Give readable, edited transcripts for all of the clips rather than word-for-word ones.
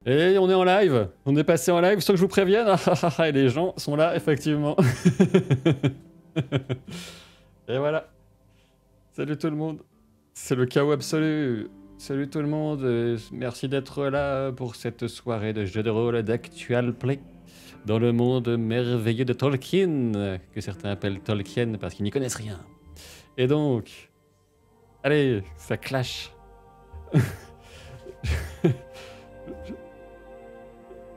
Et on est en live. On est passé en live sans que je vous prévienne. Et les gens sont là, effectivement. Et voilà. Salut tout le monde. C'est le chaos absolu. Salut tout le monde. Merci d'être là pour cette soirée de jeux de rôle d'Actual Play dans le monde merveilleux de Tolkien, que certains appellent Tolkien parce qu'ils n'y connaissent rien. Et donc, allez, ça clash.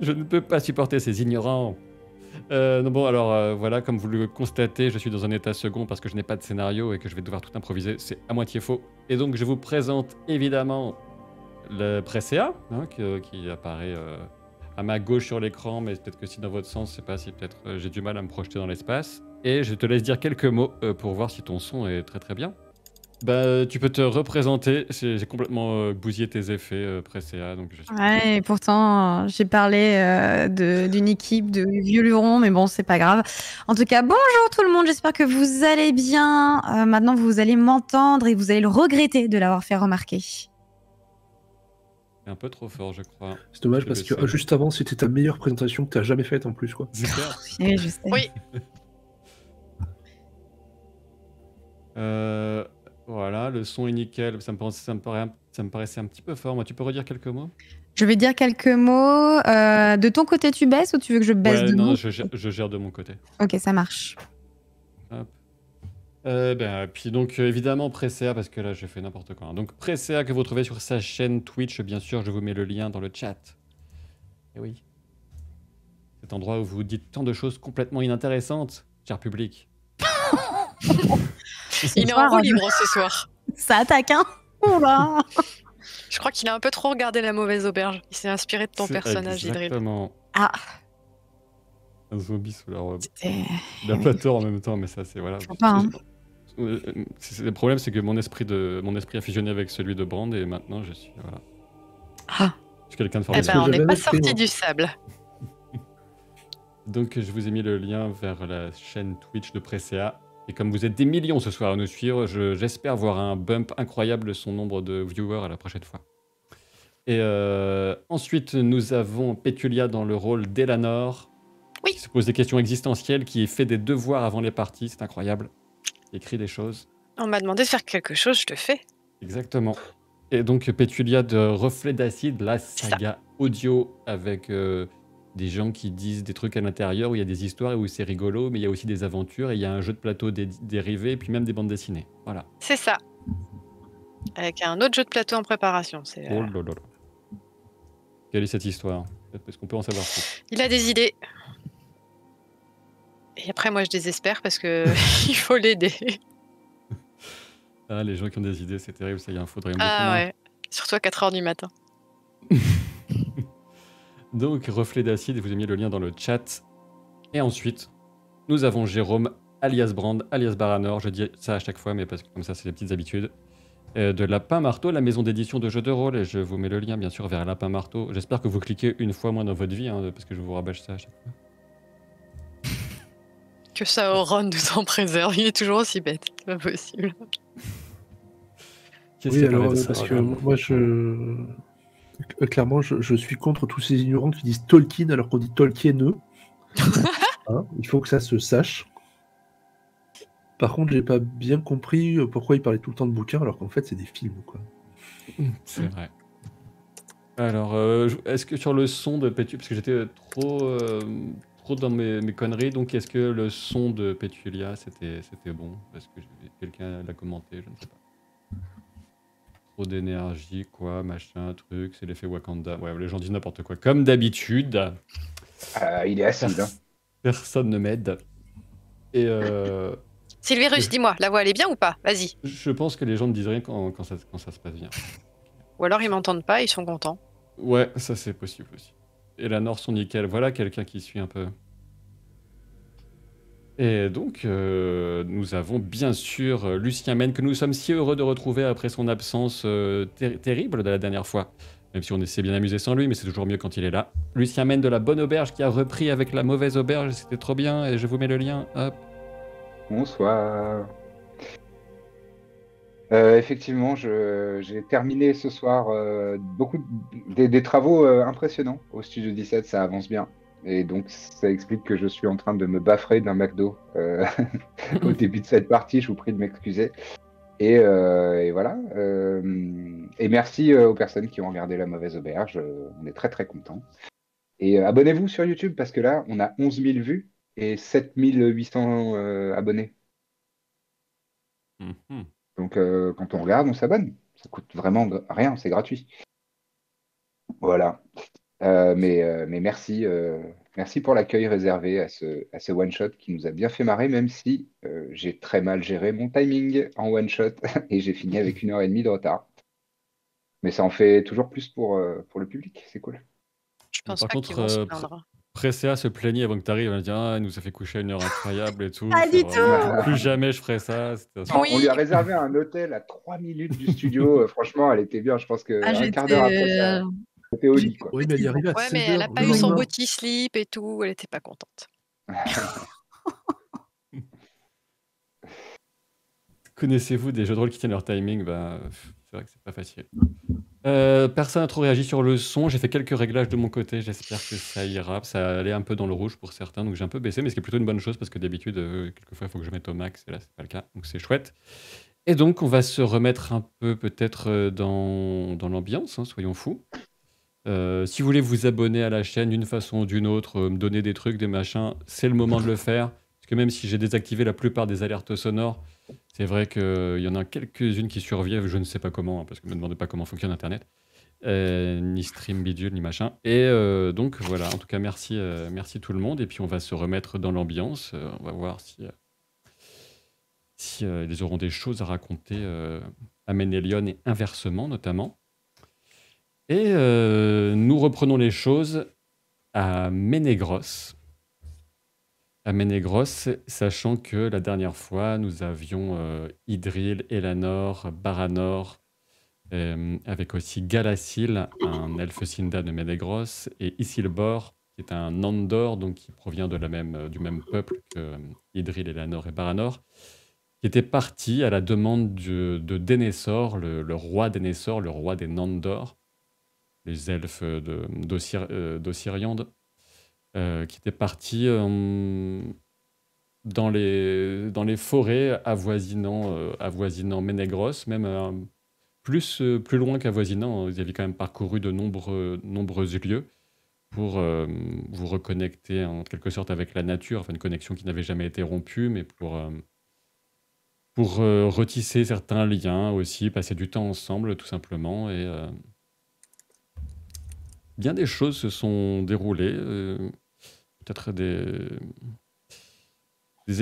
Je ne peux pas supporter ces ignorants. Non, bon, alors voilà, comme vous le constatez, je suis dans un état second parce que je n'ai pas de scénario et que je vais devoir tout improviser. C'est à moitié faux. Et donc, je vous présente évidemment le Presea, hein, qui apparaît à ma gauche sur l'écran, mais peut-être que si dans votre sens, je sais pas si peut-être j'ai du mal à me projeter dans l'espace. Et je te laisse dire quelques mots pour voir si ton son est très très bien. Bah, tu peux te représenter. J'ai complètement bousillé tes effets, Presea, donc je suis... Ouais, et pourtant, j'ai parlé d'une équipe de vieux lurons, mais bon, c'est pas grave. En tout cas, bonjour tout le monde, j'espère que vous allez bien. Maintenant, vous allez m'entendre et vous allez le regretter de l'avoir fait remarquer. C'est un peu trop fort, je crois. C'est dommage parce que juste avant, c'était ta meilleure présentation que tu as jamais faite en plus, quoi. C'est clair. Oui, je sais. Oui. Voilà, le son est nickel. Ça me paraissait un petit peu fort. Moi, tu peux redire quelques mots? Je vais dire quelques mots. De ton côté, tu baisses ou tu veux que je baisse de non, mon je gère de mon côté. Ok, ça marche. Hop. Puis donc évidemment Presea, parce que là j'ai fait n'importe quoi. Donc Presea que vous trouvez sur sa chaîne Twitch, bien sûr, je vous mets le lien dans le chat. Et oui. Cet endroit où vous dites tant de choses complètement inintéressantes, cher public. Il est en roue libre ce soir. Ça attaque, hein? Oula. Je crois qu'il a un peu trop regardé La Mauvaise Auberge. Il s'est inspiré de ton personnage, Idril. Exactement. Ah. Un zombie sous la robe. C'était... Il a pas tort en même temps, mais ça c'est... Voilà. Sympa, hein. Le problème, c'est que mon esprit a fusionné avec celui de Brand et maintenant je suis... Voilà. Ah. Je suis quelqu'un de Eh formidable. ben, on n'est pas sorti du sable. Donc je vous ai mis le lien vers la chaîne Twitch de Presea. Et comme vous êtes des millions ce soir à nous suivre, j'espère voir un bump incroyable de son nombre de viewers à la prochaine fois. Et ensuite, nous avons Pétulia dans le rôle d'Elanor. Oui. Qui se pose des questions existentielles, qui fait des devoirs avant les parties, c'est incroyable. Qui écrit des choses. On m'a demandé de faire quelque chose, je te fais. Exactement. Et donc Pétulia de Reflet d'Acide, la saga audio avec... des gens qui disent des trucs à l'intérieur où il y a des histoires et où c'est rigolo, mais il y a aussi des aventures et il y a un jeu de plateau dérivé et puis même des bandes dessinées. Voilà. C'est ça. Avec un autre jeu de plateau en préparation. Oh là là là. Quelle est cette histoire? Est-ce qu'on peut en savoir plus? Il a des idées. Et après, moi, je désespère parce que il faut l'aider. Ah, les gens qui ont des idées, c'est terrible, ça, il en faudrait beaucoup Ah moins. ouais. Surtout à 4h du matin. Donc, Reflet d'Acide, vous avez mis le lien dans le chat. Et ensuite, nous avons Jérôme, alias Brand, alias Baranor. Je dis ça à chaque fois, mais parce que comme ça, c'est les petites habitudes. De Lapin Marteau, la maison d'édition de jeux de rôle. Et je vous mets le lien, bien sûr, vers Lapin Marteau. J'espère que vous cliquez une fois moins dans votre vie, hein, parce que je vous rabâche ça à chaque fois. Que ça Sauron nous en préserve. Il est toujours aussi bête. C'est pas possible. Oui, alors, parce que moi, clairement, je suis contre tous ces ignorants qui disent Tolkien alors qu'on dit Tolkieneux. Hein, il faut que ça se sache. Par contre, j'ai pas bien compris pourquoi il parlait tout le temps de bouquins alors qu'en fait, c'est des films, quoi. C'est vrai. Alors, est-ce que sur le son de Pétulia, parce que j'étais trop dans mes conneries, donc est-ce que le son de Pétulia, c'était bon? Parce que quelqu'un l'a commenté, je ne sais pas. Trop d'énergie, quoi, machin, truc, c'est l'effet Wakanda. Ouais, les gens disent n'importe quoi. Comme d'habitude. Il est acide. Hein. Personne ne m'aide. Et Sylvirus, dis-moi, la voix elle est bien ou pas? Vas-y. je pense que les gens ne disent rien quand ça se passe bien. Ou alors ils m'entendent pas, ils sont contents. Ouais, ça c'est possible aussi. Et la Nord sont nickel. Voilà quelqu'un qui suit un peu. Et donc, nous avons bien sûr Lucien Men, que nous sommes si heureux de retrouver après son absence terrible de la dernière fois. Même si on s'est bien amusé sans lui, mais c'est toujours mieux quand il est là. Lucien Men de La Bonne Auberge qui a repris avec La Mauvaise Auberge, c'était trop bien, et je vous mets le lien, hop. Bonsoir. Effectivement, j'ai terminé ce soir des travaux impressionnants au Studio 17, ça avance bien. Et donc, ça explique que je suis en train de me baffrer d'un McDo au début de cette partie, je vous prie de m'excuser. Et voilà. Et merci aux personnes qui ont regardé La Mauvaise Auberge, on est très très contents. Et abonnez-vous sur YouTube parce que là, on a 11 000 vues et 7 800 abonnés. Mhm. Donc, quand on regarde, on s'abonne. Ça coûte vraiment rien, c'est gratuit. Voilà. Mais merci, merci pour l'accueil réservé à ce one-shot qui nous a bien fait marrer, même si j'ai très mal géré mon timing en one-shot et j'ai fini avec 1h30 de retard. Mais ça en fait toujours plus pour le public, c'est cool. Je pense Par pas qu'ils contre, vont se plaindre. Presséa se plaignait avant que tu arrives. Elle m'a dit ah, elle nous a fait coucher à une heure incroyable et tout. Pas C'est du vraiment- tout. Plus jamais je ferai ça. C'était- Oui. On lui a réservé un hôtel à 3 minutes du studio. Franchement, elle était bien. Je pense Ah, qu'un quart d'heure après, ça était au lit, quoi. Oui, mais elle est arrivée à Ouais, mais 16 elle a heures pas le eu son lendemain. body slip et tout, elle était pas contente. Connaissez-vous des jeux de rôle qui tiennent leur timing? Bah, c'est vrai que c'est pas facile. Personne n'a trop réagi sur le son. J'ai fait quelques réglages de mon côté. J'espère que ça ira. Ça allait un peu dans le rouge pour certains, donc j'ai un peu baissé, mais ce qui est plutôt une bonne chose parce que d'habitude, quelquefois, il faut que je mette au max et là, c'est pas le cas. Donc c'est chouette. Et donc, on va se remettre un peu peut-être dans l'ambiance, hein, soyons fous. Si vous voulez vous abonner à la chaîne d'une façon ou d'une autre, me donner des trucs, des machins, c'est le moment de le faire. Parce que même si j'ai désactivé la plupart des alertes sonores, c'est vrai qu'il y en a quelques-unes qui survivent, je ne sais pas comment, hein, parce que ne me demandez pas comment fonctionne Internet, ni stream bidule, ni machin. Et donc voilà, en tout cas, merci, merci tout le monde. Et puis on va se remettre dans l'ambiance. On va voir si ils auront des choses à raconter à Ménélion et inversement, notamment. Et nous reprenons les choses à Ménégros. À Ménégros, sachant que la dernière fois, nous avions Idril, Elanor, Baranor, avec aussi Galassil, un elfe Sinda de Ménégros, et Isilbor, qui est un Nandor, donc qui provient de du même peuple que Idril, Elanor et Baranor, qui était parti à la demande de Denethor, le roi Denethor, le roi des Nandor, les elfes d'Ossiriande, qui étaient partis dans les forêts avoisinant Ménégros, même plus loin qu'avoisinant. Ils avaient quand même parcouru de nombreux lieux pour vous reconnecter en quelque sorte avec la nature, enfin une connexion qui n'avait jamais été rompue, mais pour retisser certains liens aussi, passer du temps ensemble tout simplement. Et bien des choses se sont déroulées, peut-être des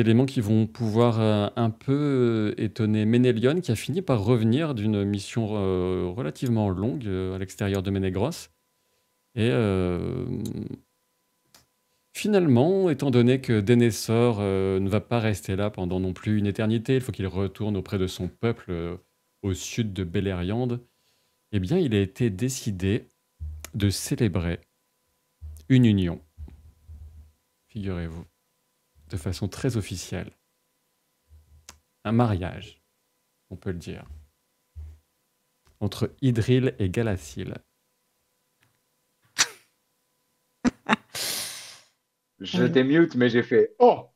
éléments qui vont pouvoir un peu étonner Ménélion, qui a fini par revenir d'une mission relativement longue à l'extérieur de Ménégros. Et finalement, étant donné que Denethor ne va pas rester là pendant non plus une éternité, il faut qu'il retourne auprès de son peuple au sud de Beleriand, eh bien, il a été décidé de célébrer une union, figurez-vous, de façon très officielle. Un mariage, on peut le dire, entre Idril et Galassil. Je t'ai mute, mais j'ai fait oh.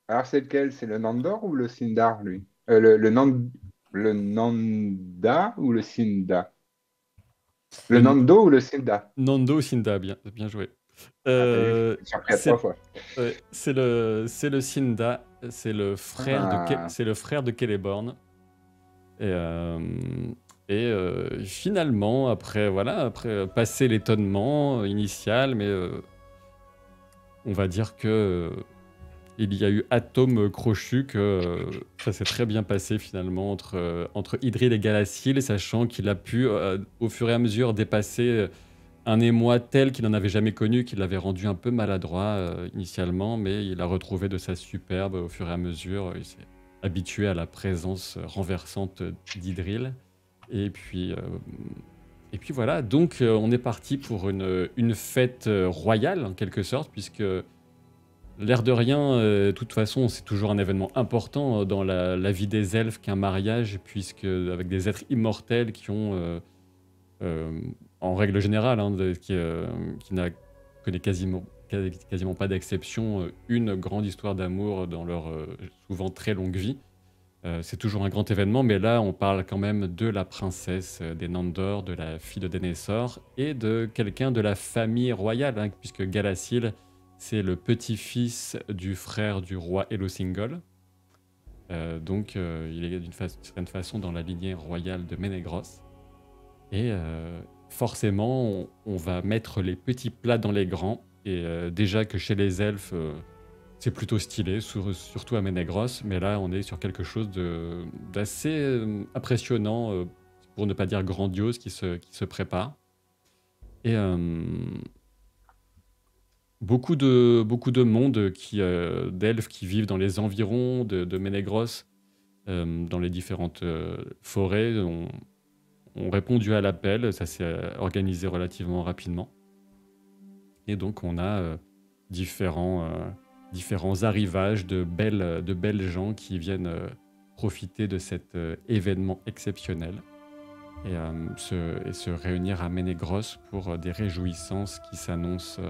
Alors, c'est lequel? C'est le Nandor ou le Sindar, lui? Le Nanda ou le Sinda? Le Nando ou le Sinda? Nando Sinda, bien joué. Je suis surpris à 3 fois. C'est le Sinda, c'est le frère de Celeborn. Et finalement, après passer l'étonnement initial, mais on va dire que il y a eu atome crochu que ça s'est très bien passé finalement entre Idril et Galassil, sachant qu'il a pu au fur et à mesure dépasser un émoi tel qu'il n'en avait jamais connu, qui l'avait rendu un peu maladroit initialement, mais il a retrouvé de sa superbe au fur et à mesure. Il s'est habitué à la présence renversante d'Idril. Et puis voilà, donc on est parti pour une fête royale en quelque sorte, puisque L'air de rien, de toute façon, c'est toujours un événement important dans la vie des elfes qu'un mariage, puisque avec des êtres immortels qui ont, en règle générale, hein, qui n'a connaît quasiment pas d'exception, une grande histoire d'amour dans leur souvent très longue vie. C'est toujours un grand événement, mais là, on parle quand même de la princesse des Nandor, de la fille de Denethor, et de quelqu'un de la famille royale, hein, puisque Galassil, c'est le petit-fils du frère du roi Elosingol. Donc, il est d'une certaine façon dans la lignée royale de Ménégros. Et forcément, on va mettre les petits plats dans les grands. Et déjà que chez les elfes, c'est plutôt stylé, surtout à Ménégros. Mais là, on est sur quelque chose d'assez impressionnant, pour ne pas dire grandiose, qui se prépare. Et beaucoup de monde d'elfes qui vivent dans les environs de Ménégros, dans les différentes forêts, ont répondu à l'appel. Ça s'est organisé relativement rapidement. Et donc, on a différents arrivages de belles gens qui viennent profiter de cet événement exceptionnel et se réunir à Ménégros pour des réjouissances qui s'annoncent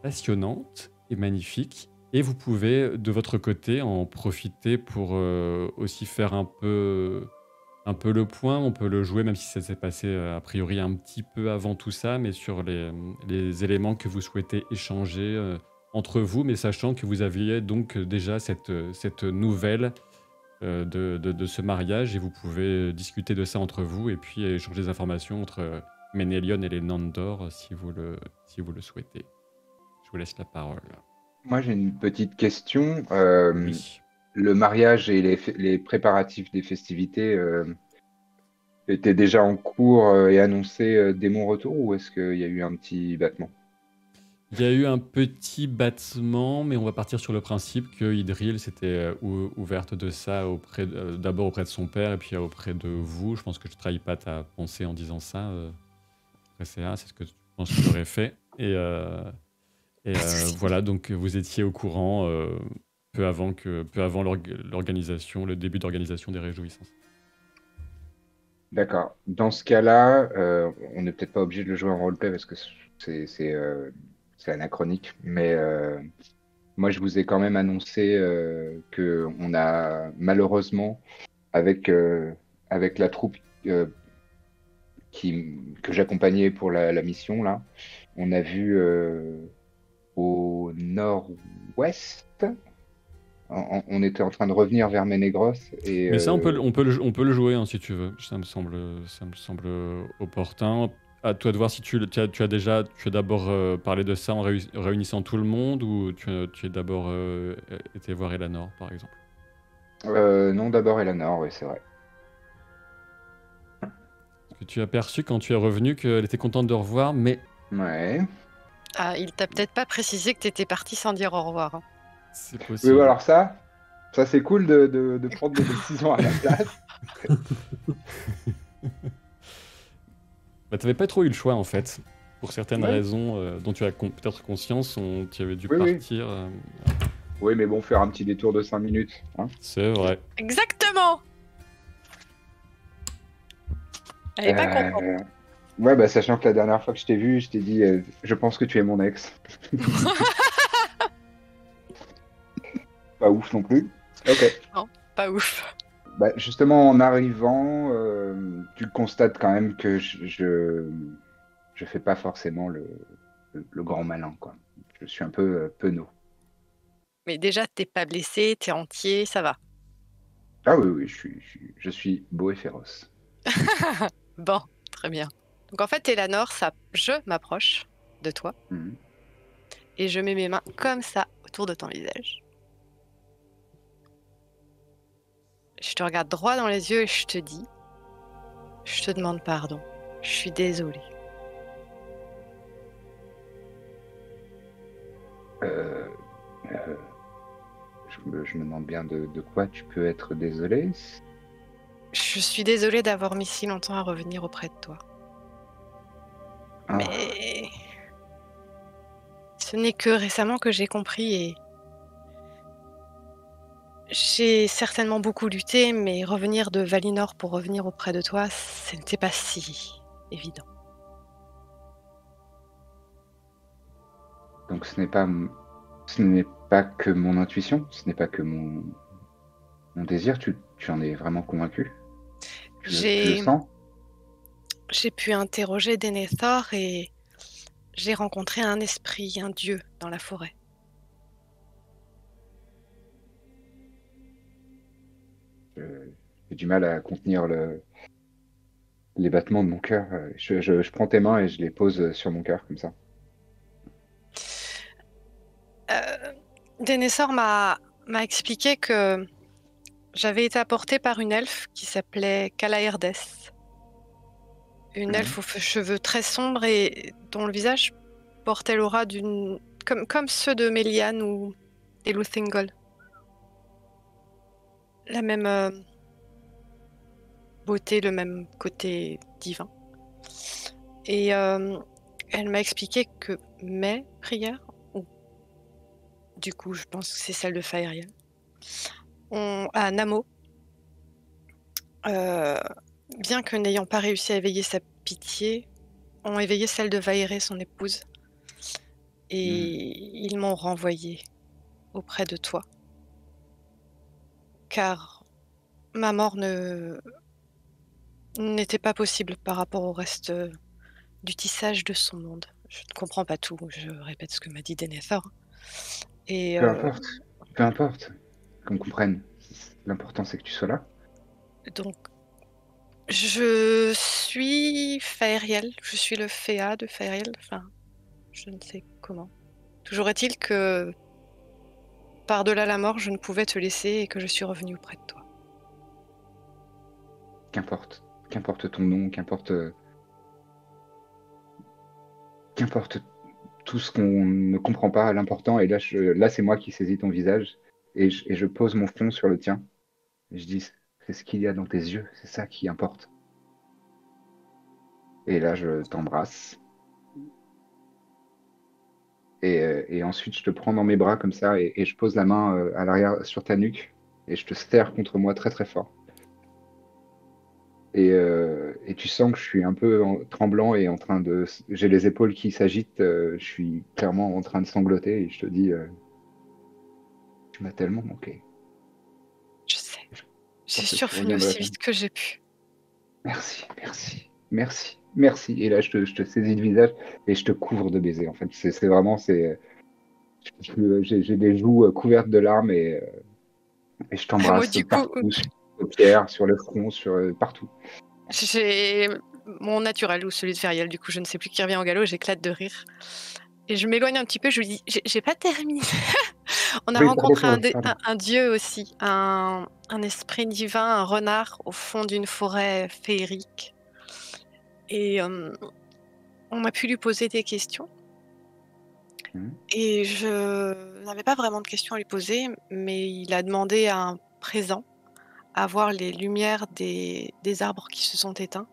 passionnantes et magnifiques. Et vous pouvez, de votre côté, en profiter pour aussi faire un peu le point. On peut le jouer, même si ça s'est passé a priori un petit peu avant tout ça, mais sur les éléments que vous souhaitez échanger entre vous, mais sachant que vous aviez donc déjà cette nouvelle de ce mariage, et vous pouvez discuter de ça entre vous et puis échanger des informations entre Ménélion et les Nandor si vous le souhaitez. Je vous laisse la parole. Moi, j'ai une petite question. Oui. Le mariage et les préparatifs des festivités étaient déjà en cours et annoncés dès mon retour, ou est-ce qu'il y a eu un petit battement? Il y a eu un petit battement, mais on va partir sur le principe que Idril s'était ouverte de ça d'abord auprès de son père et puis auprès de vous. Je pense que je ne trahis pas ta pensée en disant ça. C'est ce que je pense que j'aurais fait. Et voilà, donc vous étiez au courant peu avant l'organisation, le début d'organisation des réjouissances. D'accord. Dans ce cas-là, on n'est peut-être pas obligé de le jouer en roleplay parce que c'est anachronique, mais moi, je vous ai quand même annoncé que on a malheureusement, avec la troupe que j'accompagnais pour la mission là, on a vu au nord-ouest, on était en train de revenir vers Ménégros et Mais ça, on peut le jouer hein, si tu veux. Ça me semble opportun. À toi de voir si tu as d'abord parlé de ça en réunissant tout le monde, ou tu as d'abord été voir Elanor, par exemple. non, d'abord Elanor, oui, c'est vrai. Parce que tu as perçu quand tu es revenu qu'elle était contente de revoir, mais Ouais. Ah, il t'a peut-être pas précisé que t'étais parti sans dire au revoir, hein. c'est Oui, possible. alors ça c'est cool de prendre des décisions à la place. Bah, t'avais pas trop eu le choix en fait. Pour certaines Ouais. raisons dont tu as peut-être conscience, tu avais dû Oui, oui. partir. Oui, mais bon, faire un petit détour de 5 minutes. Hein. C'est vrai. Exactement. Elle est pas contente. Ouais, bah sachant que la dernière fois que je t'ai vu, je t'ai dit, je pense que tu es mon ex. Pas ouf non plus. Ok. Pas ouf. Bah, justement, en arrivant, tu constates quand même que je fais pas forcément le grand malin, quoi. Je suis un peu penaud. Mais déjà, t'es pas blessé, t'es entier, ça va. Ah oui, je suis beau et féroce. Bon, très bien. Donc en fait, Elanor, je m'approche de toi Mhm. et je mets mes mains comme ça autour de ton visage. Je te regarde droit dans les yeux et je te dis, je te demande pardon. Je suis désolée. Je me demande bien de quoi tu peux être désolé. Je suis désolée d'avoir mis si longtemps à revenir auprès de toi. Ah. Mais Ce n'est que récemment que j'ai compris et j'ai certainement beaucoup lutté, mais revenir de Valinor pour revenir auprès de toi, ce n'était pas si évident. Donc ce n'est pas que mon intuition, ce n'est pas que mon désir, tu en es vraiment convaincu? Tu le sens? J'ai pu interroger Denethor et j'ai rencontré un esprit, un dieu dans la forêt. J'ai du mal à contenir les battements de mon cœur. Je prends tes mains et je les pose sur mon cœur comme ça. Denethor m'a expliqué que j'avais été apportée par une elfe qui s'appelait Calaerdes. Une elfe aux cheveux très sombres et dont le visage portait l'aura d'une... Comme ceux de Melian ou Eluthingol. La même beauté, le même côté divin. Et elle m'a expliqué que mes prières, ou du coup je pense que c'est celle de Faeriel, à Namo, bien que n'ayant pas réussi à éveiller sa pitié, ont éveillé celle de Vaéré, son épouse. Et ils m'ont renvoyé auprès de toi. Car ma mort n'était pas possible par rapport au reste du tissage de son monde. Je ne comprends pas tout, je répète ce que m'a dit Denethor. Et peu importe, qu'on comprenne. L'important c'est que tu sois là. donc, je suis Faeriel, je suis le Féa de Faeriel, enfin, je ne sais comment. Toujours est-il que, par-delà la mort, je ne pouvais te laisser et que je suis revenue auprès de toi. Qu'importe ton nom, qu'importe tout ce qu'on ne comprend pas, l'important, et là c'est moi qui saisis ton visage, et je pose mon front sur le tien, et je dis, c'est ce qu'il y a dans tes yeux, c'est ça qui importe. Et là je t'embrasse, et ensuite je te prends dans mes bras comme ça, et je pose la main à l'arrière sur ta nuque, et je te serre contre moi très très fort. Et tu sens que je suis un peu tremblant et en train de... J'ai les épaules qui s'agitent, je suis clairement en train de sangloter et je te dis, tu m'as tellement manqué. Je sais. J'ai pensais que tu survenu reviendrais aussi pas. vite que j'ai pu. Merci. Et là, je te saisis le visage et je te couvre de baisers. En fait, c'est vraiment, j'ai des joues couvertes de larmes et je Moi, t'embrasse du coup, partout, sur les paupières, sur le front, partout. j'ai mon naturel ou celui de Feriel, du coup, je ne sais plus qui revient au galop, j'éclate de rire. Et je m'éloigne un petit peu, je lui dis, j'ai pas terminé. On a Oui, rencontré pardon. un dieu aussi, un esprit divin, un renard au fond d'une forêt féerique. Et on a pu lui poser des questions. Et je n'avais pas vraiment de questions à lui poser, mais il a demandé un présent, à voir les lumières des arbres qui se sont éteints.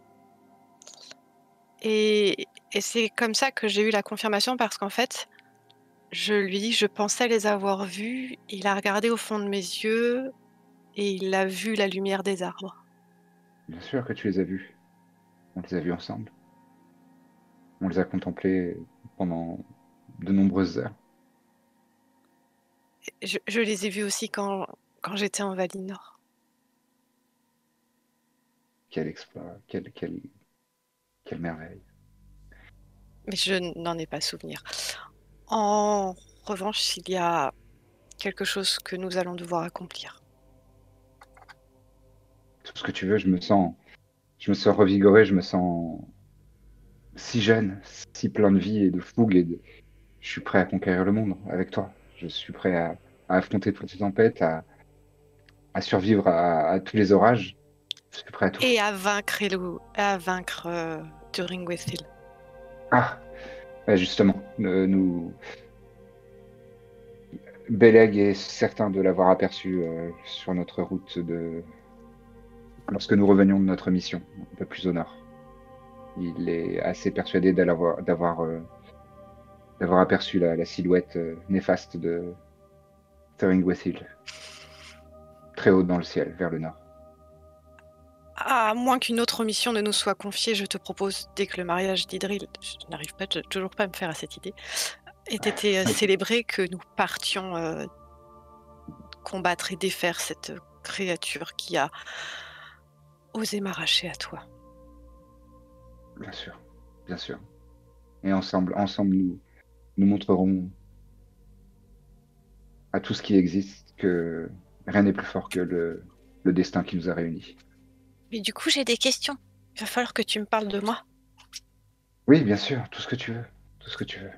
Et c'est comme ça que j'ai eu la confirmation parce qu'en fait, je lui dis, je pensais les avoir vus. Il a regardé au fond de mes yeux et il a vu la lumière des arbres. Bien sûr que tu les as vus. On les a vus ensemble. On les a contemplés pendant de nombreuses heures. Je les ai vus aussi quand j'étais en Valinor. Quel exploit, quelle merveille. Mais je n'en ai pas souvenir. En revanche, il y a quelque chose que nous allons devoir accomplir. Tout ce que tu veux, je me sens revigoré, je me sens si jeune, si plein de vie et de fougue je suis prêt à conquérir le monde avec toi. Je suis prêt à affronter toutes les tempêtes, à survivre à tous les orages. Je suis prêt à tout. Et à vaincre Turingwethil. Ah, justement, Beleg est certain de l'avoir aperçu sur notre route lorsque nous revenions de notre mission, un peu plus au nord. Il est assez persuadé d'avoir d'avoir aperçu la silhouette néfaste de Thuringwethil, très haut dans le ciel, vers le nord. À moins qu'une autre mission ne nous soit confiée, je te propose, dès que le mariage d'Idril, je n'arrive toujours pas à me faire à cette idée, ait été célébré, que nous partions combattre et défaire cette créature qui a osé m'arracher à toi. Bien sûr, bien sûr. Et ensemble nous montrerons à tout ce qui existe que rien n'est plus fort que le destin qui nous a réunis. Mais du coup, j'ai des questions. Il va falloir que tu me parles de moi. Oui, bien sûr, tout ce que tu veux. Tout ce que tu veux.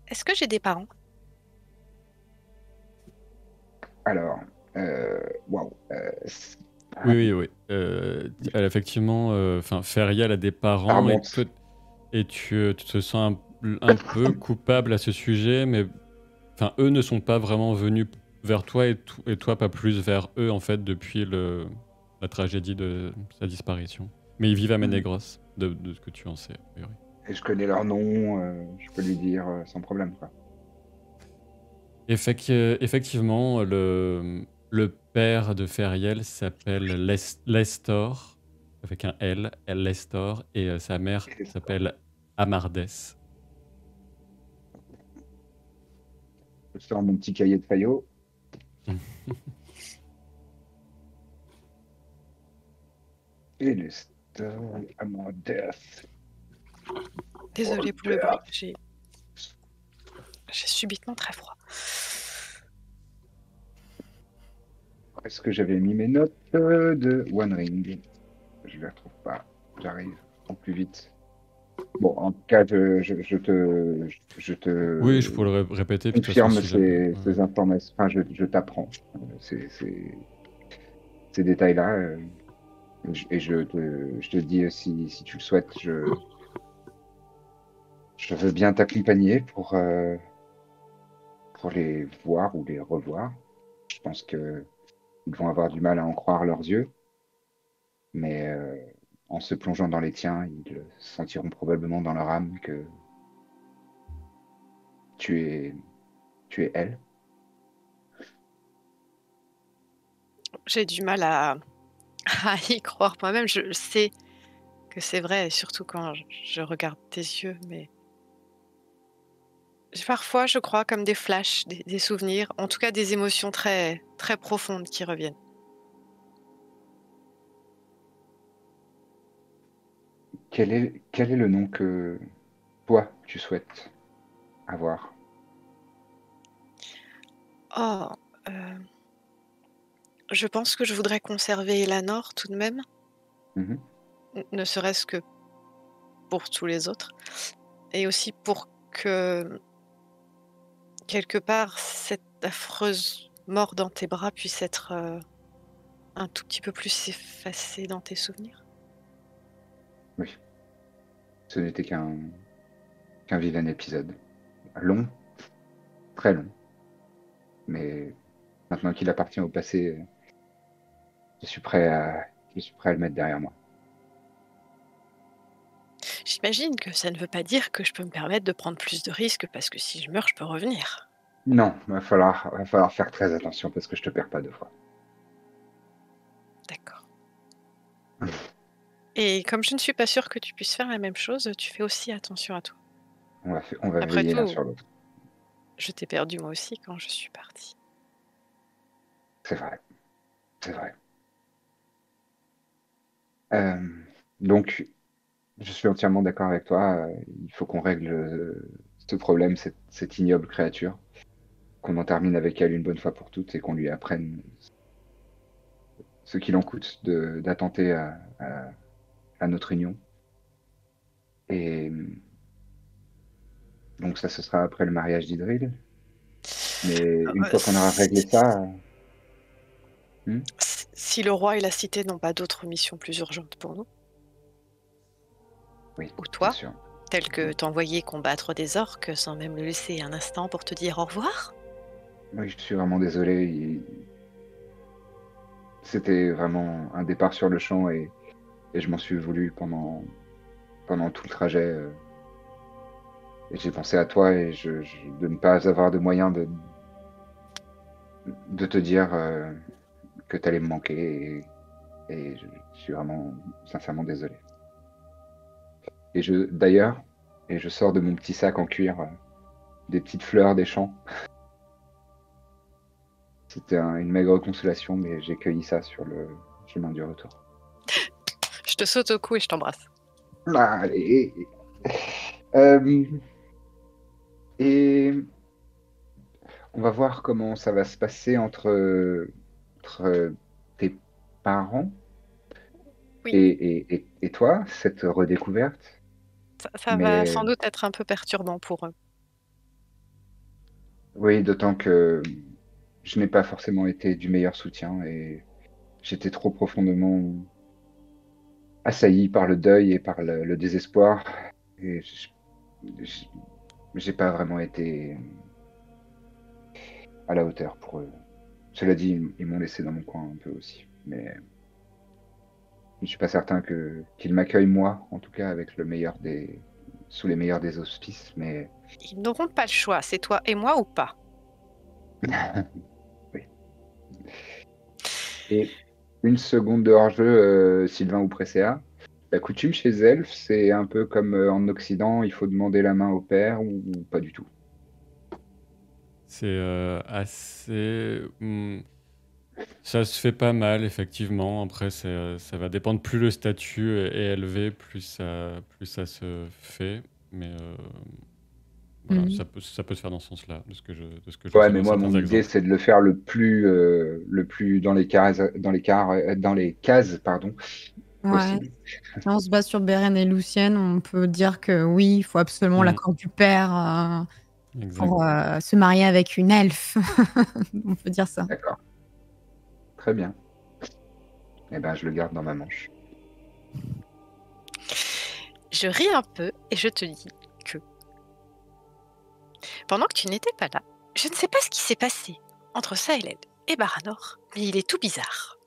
Est-ce que j'ai des parents? Alors, waouh. Oui. Elle, effectivement, Ferial a des Ça parents remonte. et tu te sens un peu coupable à ce sujet, mais eux ne sont pas vraiment venus vers toi et toi pas plus vers eux en fait depuis la tragédie de sa disparition. Mais ils vivent à Ménégros, de ce que tu en sais. A priori. Et je connais leur nom, je peux lui dire sans problème, quoi. Effectivement, le père de Feriel s'appelle Lestor, avec un L, Lestor, et sa mère s'appelle Amardes. Je sors mon petit cahier de Fayot. Et Lestor Amardes. Désolée pour le bruit. J'ai subitement très froid. Est-ce que j'avais mis mes notes de One Ring? Je les retrouve pas. J'arrive au plus vite. Bon, en tout cas, je te Oui, je pourrais le répéter. Puis de toute façon, confirme si jamais- ces informations. Enfin, je t'apprends ces détails-là. Et je te dis, si tu le souhaites, je veux bien t'accompagner pour les voir ou les revoir. Je pense qu'ils vont avoir du mal à en croire leurs yeux. Mais en se plongeant dans les tiens, ils sentiront probablement dans leur âme que tu es elle. J'ai du mal à y croire moi-même. Je sais que c'est vrai, surtout quand je regarde tes yeux, mais parfois je crois comme des flashs, des souvenirs, en tout cas des émotions très, très profondes qui reviennent. Quel est le nom que toi tu souhaites avoir? Oh, je pense que je voudrais conserver Elanor tout de même, Mhm. ne serait-ce que pour tous les autres, et aussi pour que quelque part cette affreuse mort dans tes bras puisse être un tout petit peu plus effacée dans tes souvenirs. Oui, ce n'était qu'un vilain épisode. Long, très long. Mais maintenant qu'il appartient au passé, je suis prêt à le mettre derrière moi. J'imagine que ça ne veut pas dire que je peux me permettre de prendre plus de risques parce que si je meurs, je peux revenir. Non, va falloir faire très attention parce que je te perds pas deux fois. D'accord. Et comme je ne suis pas sûre que tu puisses faire la même chose, tu fais aussi attention à toi. On va Après veiller l'un tout, sur l'autre. je t'ai perdu moi aussi quand je suis partie. C'est vrai. C'est vrai. Donc, je suis entièrement d'accord avec toi. Il faut qu'on règle ce problème, cette ignoble créature, qu'on en termine avec elle une bonne fois pour toutes et qu'on lui apprenne ce qu'il en coûte d'attenter à notre union. Et donc ça, ce sera après le mariage d'Idril. Mais une fois qu'on aura réglé ça... Si le roi et la cité n'ont pas d'autres missions plus urgentes pour nous, Oui, ou toi, bien sûr. tel que t'envoyer combattre des orques sans même le laisser un instant pour te dire au revoir? Oui, je suis vraiment désolé. C'était vraiment un départ sur le champ et je m'en suis voulu pendant tout le trajet. j'ai pensé à toi et de ne pas avoir de moyen de te dire que tu allais me manquer et je suis vraiment sincèrement désolé. Et d'ailleurs, je sors de mon petit sac en cuir des petites fleurs des champs. C'était une maigre consolation, mais j'ai cueilli ça sur le chemin du retour. Je te saute au cou et je t'embrasse. Allez. Et on va voir comment ça va se passer entre tes parents Oui. et toi, cette redécouverte. Ça va sans doute être un peu perturbant pour eux. Oui, d'autant que je n'ai pas forcément été du meilleur soutien et j'étais trop profondément assailli par le deuil et par le désespoir. Et j'ai pas vraiment été à la hauteur pour eux. Cela dit, ils m'ont laissé dans mon coin un peu aussi. Mais je ne suis pas certain qu'ils m'accueillent moi, en tout cas avec sous les meilleurs des auspices. Mais Ils n'auront pas le choix, c'est toi et moi ou pas. oui. Et une seconde de hors-jeu, Sylvain ou Presséa. La coutume chez les elfes, c'est un peu comme en Occident, il faut demander la main au père ou pas du tout. C'est assez... Ça se fait pas mal, effectivement. Après, ça va dépendre. Plus le statut est élevé, plus ça se fait. Mais voilà, ça peut se faire dans ce sens-là, de ce que je Ouais, sais mais dans moi, certains mon idée, exemples. c'est de le faire le plus dans les cases, pardon, Ouais. possible. Si on se base sur Beren et Lucienne, on peut dire que oui, il faut absolument l'accord du père Exact. pour se marier avec une elfe. On peut dire ça. D'accord. Très bien. Eh ben, je le garde dans ma manche. Je ris un peu et je te dis que pendant que tu n'étais pas là, je ne sais pas ce qui s'est passé entre Saeled et Baranor, mais il est tout bizarre.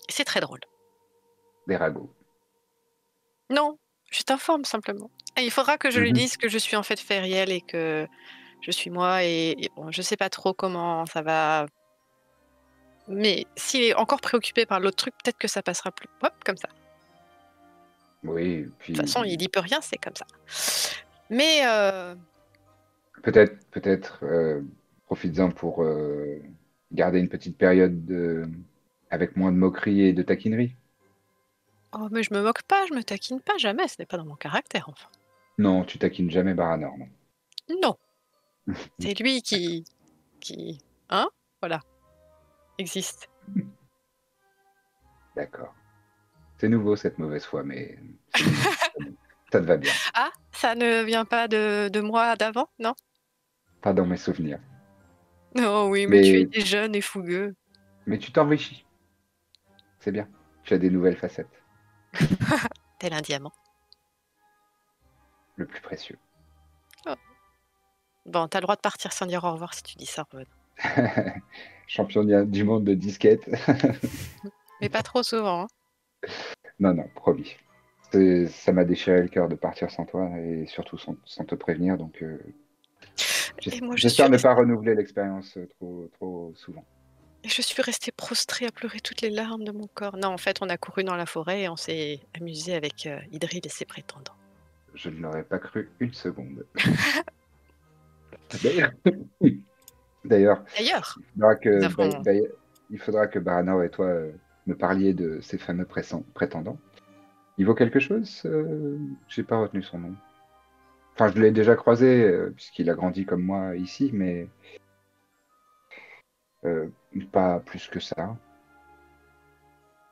Et c'est très drôle. Des ragots. Non, je t'informe simplement. Et il faudra que je lui dise que je suis en fait Feriel et que je suis moi et bon, je sais pas trop comment ça va. Mais s'il est encore préoccupé par l'autre truc, peut-être que ça passera plus. Hop, comme ça. Oui, puis De toute façon, il y peut rien, c'est comme ça. Mais peut-être profites-en pour garder une petite période avec moins de moquerie et de taquinerie. oh, mais je me moque pas, je me taquine pas, jamais, ce n'est pas dans mon caractère, enfin. Non, tu taquines jamais Baranor, non. Non, c'est lui qui, hein, voilà, existe. D'accord. C'est nouveau cette mauvaise foi, mais ça te va bien. Ah, ça ne vient pas de moi d'avant, non? Pas dans mes souvenirs. Oh oui, mais tu étais jeune et fougueux. Mais tu t'enrichis. C'est bien. Tu as des nouvelles facettes. Tel un diamant. Le plus précieux. Oh. Bon, t'as le droit de partir sans dire au revoir si tu dis ça, Renaud. Champion du monde de disquette. Mais pas trop souvent. Hein. Non, promis. Ça m'a déchiré le cœur de partir sans toi et surtout sans te prévenir. Donc, j'espère ne pas renouveler l'expérience trop souvent. Et je suis restée prostrée à pleurer toutes les larmes de mon corps. Non, en fait, on a couru dans la forêt et on s'est amusé avec Idril et ses prétendants. Je ne l'aurais pas cru une seconde. D'ailleurs, il faudra que Baranor et toi me parliez de ces fameux prétendants. Il vaut quelque chose J'ai pas retenu son nom. Enfin, je l'ai déjà croisé, puisqu'il a grandi comme moi ici, mais pas plus que ça.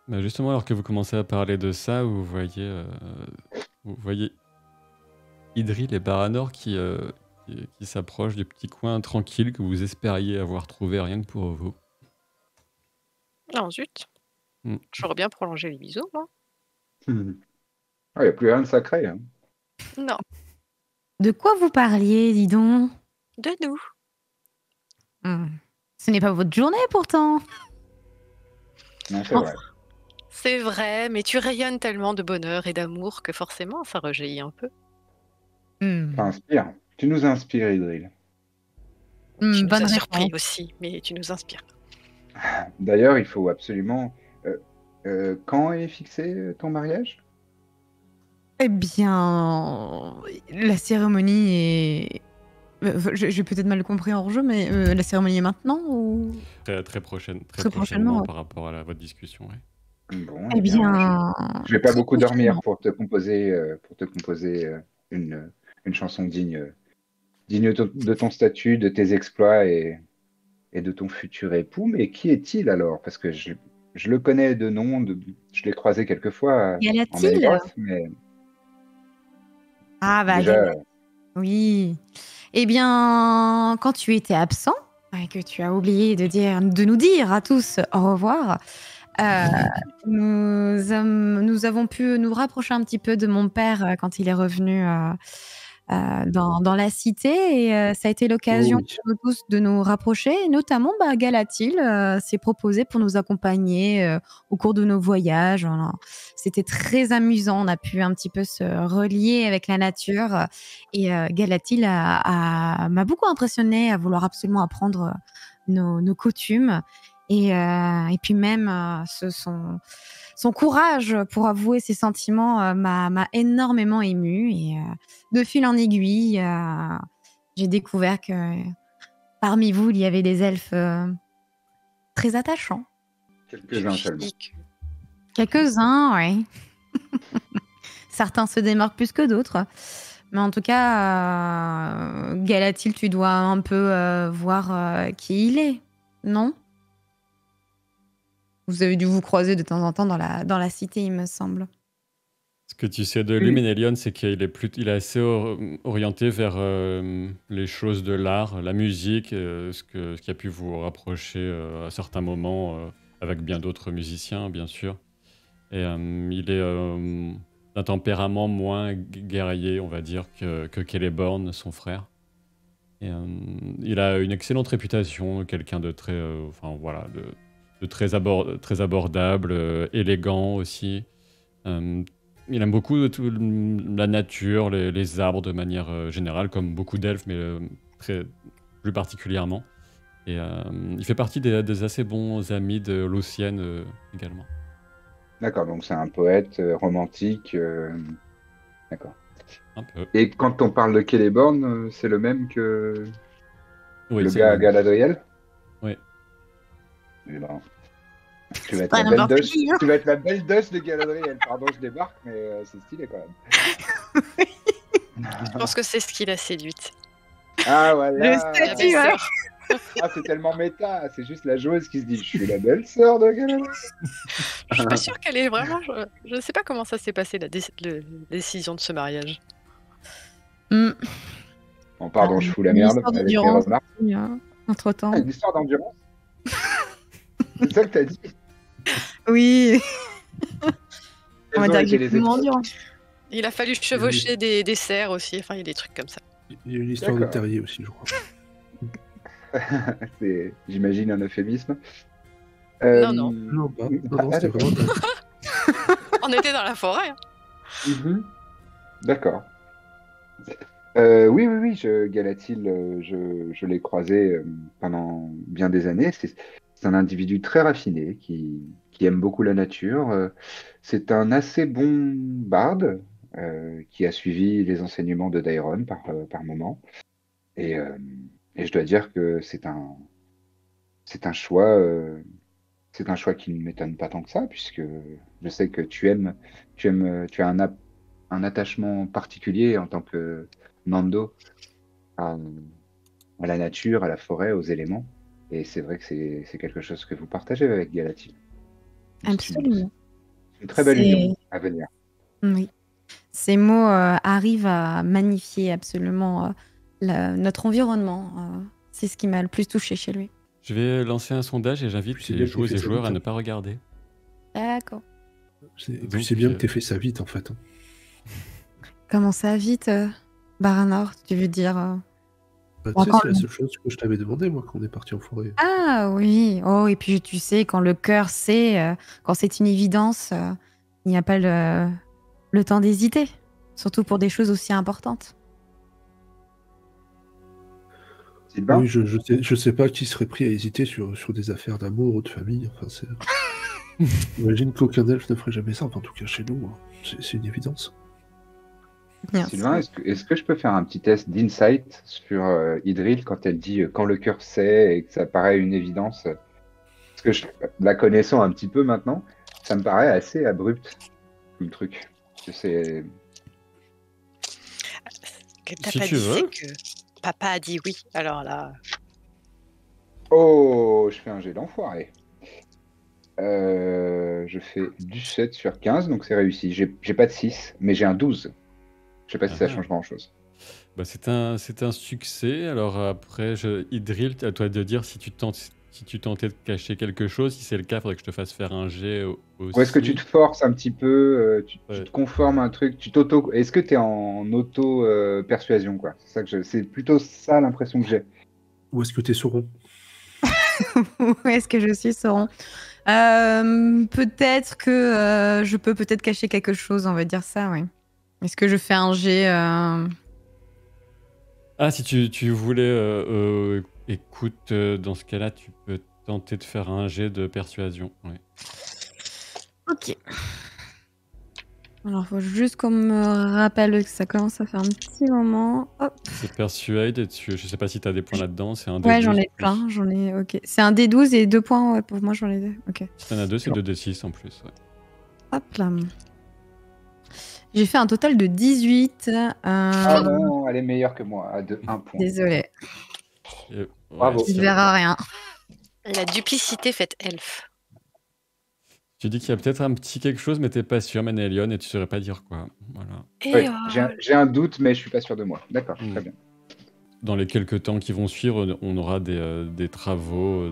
Bah justement, alors que vous commencez à parler de ça, vous voyez Idril et Baranor qui s'approchent du petit coin tranquille que vous espériez avoir trouvé rien que pour vous. Non, zut. J'aurais bien prolongé les bisous, moi. Il n'y a plus rien de sacré. Hein. Non. De quoi vous parliez, dis donc? De nous. Ce n'est pas votre journée, pourtant. Non, c'est vrai. C'est vrai, mais tu rayonnes tellement de bonheur et d'amour que forcément, ça rejaillit un peu. Ça inspire. Tu nous inspires, Idril. Tu nous Bonne as surpris réponse. aussi, mais tu nous inspires. D'ailleurs, il faut absolument. Quand est fixé ton mariage? Eh bien, la cérémonie est... J'ai peut-être mal compris en jeu, mais la cérémonie est maintenant ou... Très Très prochainement prochainement, ouais. par rapport à votre discussion. Ouais. Bon, Eh eh bien, bien, je vais pas très beaucoup dormir prochainement. pour te composer une chanson digne de ton statut, de tes exploits et de ton futur époux. Mais qui est-il alors? Parce que je le connais de nom, je l'ai croisé quelques fois en Galatil? Maelroth, mais Ah bah déjà, oui. Eh bien, quand tu étais absent et que tu as oublié de nous dire à tous au revoir, nous avons pu nous rapprocher un petit peu de mon père quand il est revenu dans la cité et ça a été Oh l'occasion oui. pour nous tous de nous rapprocher et notamment Galatil s'est proposé pour nous accompagner au cours de nos voyages. Voilà. C'était très amusant, on a pu un petit peu se relier avec la nature et Galatil m'a beaucoup impressionnée à vouloir absolument apprendre nos coutumes et puis même son courage pour avouer ses sentiments m'a énormément émue et de fil en aiguille, j'ai découvert que parmi vous, il y avait des elfes très attachants. quelques-uns seulement. Magnifique. Quelques-uns, oui. Certains se démarquent plus que d'autres. Mais en tout cas, Galatil, tu dois un peu voir qui il est, non? Vous avez dû vous croiser de temps en temps dans la cité, il me semble. Ce que tu sais de lui, Oui. Ménélion, c'est qu'il est assez orienté vers les choses de l'art, la musique, ce qui a pu vous rapprocher à certains moments avec bien d'autres musiciens, bien sûr. Et il est d'un tempérament moins guerrier, on va dire, que Celeborn, son frère. Et il a une excellente réputation, quelqu'un de très, enfin voilà, de très abordable, élégant aussi. Il aime beaucoup la nature, les arbres de manière générale, comme beaucoup d'elfes, mais plus particulièrement. Et il fait partie des assez bons amis de Lucienne également. D'accord, donc c'est un poète romantique. D'accord. Un peu. Et quand on parle de Celeborn, c'est le même que Oui, le c'est gars à même. Galadriel? Oui. Eh ben, tu vas être Pas la belle n'importe deuce. qui, hein. Tu vas être la belle deuce de Galadriel. Pardon, je débarque, mais c'est stylé quand même. Je pense que c'est ce qui l'a séduite. Ah Le voilà. La statut, ouais. belle-sœur. Ah, c'est tellement méta. C'est juste la joueuse qui se dit, je suis la belle sœur de Galadriel. Je suis pas sûre qu'elle est vraiment. Je ne sais pas comment ça s'est passé la décision de ce mariage. Bon, pardon, je fous la Une merde histoire avec les d'endurance remarques. aussi, entre-temps. Ah, une histoire d'endurance. C'est ça que t'as dit. Oui, on va Elles ont dire été que les j'ai épreuves. endurant. Il a fallu chevaucher des cerfs aussi. Enfin, il y a des trucs comme ça. Il y a une histoire de D'accord. terrier aussi, je crois. C'est, j'imagine, un euphémisme. Non. Non, pas. Non, Ah, c'était d'accord. vraiment. On était dans la forêt. Hein. Mhm. D'accord. Oui, Galatil, je l'ai croisé pendant bien des années. C'est un individu très raffiné qui aime beaucoup la nature. C'est un assez bon barde qui a suivi les enseignements de Daeron par moment. Et, et je dois dire que c'est un choix, qui ne m'étonne pas tant que ça, puisque je sais que tu as un attachement particulier en tant que Nando à la nature, à la forêt, aux éléments. Et c'est vrai que c'est quelque chose que vous partagez avec Galatil. Absolument. C'est une très belle C'est- union à venir. Oui. Ces mots arrivent à magnifier absolument notre environnement. C'est ce qui m'a le plus touché chez lui. Je vais lancer un sondage et j'invite C'est les bien que tu joueuses fais et ça joueurs vite, à hein. ne pas regarder. Et Donc, puis c'est bien que t'aies fait ça vite, en fait. Comment ça, vite, Baranor, tu veux dire Bah, Bon, tu sais, quand c'est la le- seule chose que je t'avais demandé, moi, quand on est parti en forêt. Ah oui. Oh, et puis tu sais, quand le cœur sait, quand c'est une évidence, il n'y a pas le temps d'hésiter. Surtout pour des choses aussi importantes. Sylvain? Oui, je sais pas qui serait pris à hésiter sur des affaires d'amour ou de famille. Enfin, j'imagine qu'aucun elfe ne ferait jamais ça. Enfin, en tout cas, chez nous, hein. C'est une évidence. Bien Sylvain, sûr. est-ce que je peux faire un petit test d'insight sur Idril quand elle dit quand le cœur sait et que ça paraît une évidence? Parce que la connaissant un petit peu maintenant, ça me paraît assez abrupt comme truc. C'est Que t'as Si pas tu dit, c'est veux. que papa a dit oui. Alors là, Oh, je fais un jet d'enfoiré. Je fais du 7 sur 15, donc c'est réussi. J'ai pas de 6, mais j'ai un 12. Je sais pas si ça Ah. change grand-chose. Bah, c'est un succès. Alors après, Idril, à toi de dire si tu tentais de cacher quelque chose. Si c'est le cas, il faudrait que je te fasse faire un jet aussi. Ou est-ce que tu te forces un petit peu, tu Ouais. te conformes à un truc, est-ce que tu es en auto-persuasion, quoi? C'est ça que c'est plutôt ça l'impression que j'ai. Ou est-ce que t'es Sauron? Où est-ce que je suis, Sauron? Peut-être que je peux peut-être cacher quelque chose, on va dire ça, oui. Est-ce que je fais un jet Ah, si tu voulais, écoute, dans ce cas-là, tu peux tenter de faire un jet de persuasion. Ouais. Ok. Alors, faut juste qu'on me rappelle que ça commence à faire un petit moment. Hop. C'est persuade, et je sais pas si tu as des points là-dedans. C'est un Ouais, D12 j'en ai plus. plein. J'en ai. Ok. C'est un D12 et 2 points. Ouais, pour moi, j'en ai 2. Ok. Si t'en as deux, c'est 2D6 en plus. Ouais. Hop là. J'ai fait un total de 18. Ah non, elle est meilleure que moi, à 1 point. Désolée. Et- Bravo. ouais, Tu ne ça- verras rien. la duplicité faite elfe. Tu dis qu'il y a peut-être un petit quelque chose, mais t'es pas sûr, Manélion, et tu saurais pas dire quoi. Voilà. Et Ouais, j'ai un doute, mais je suis pas sûr de moi. D'accord, Mm. très bien. Dans les quelques temps qui vont suivre, on aura des travaux,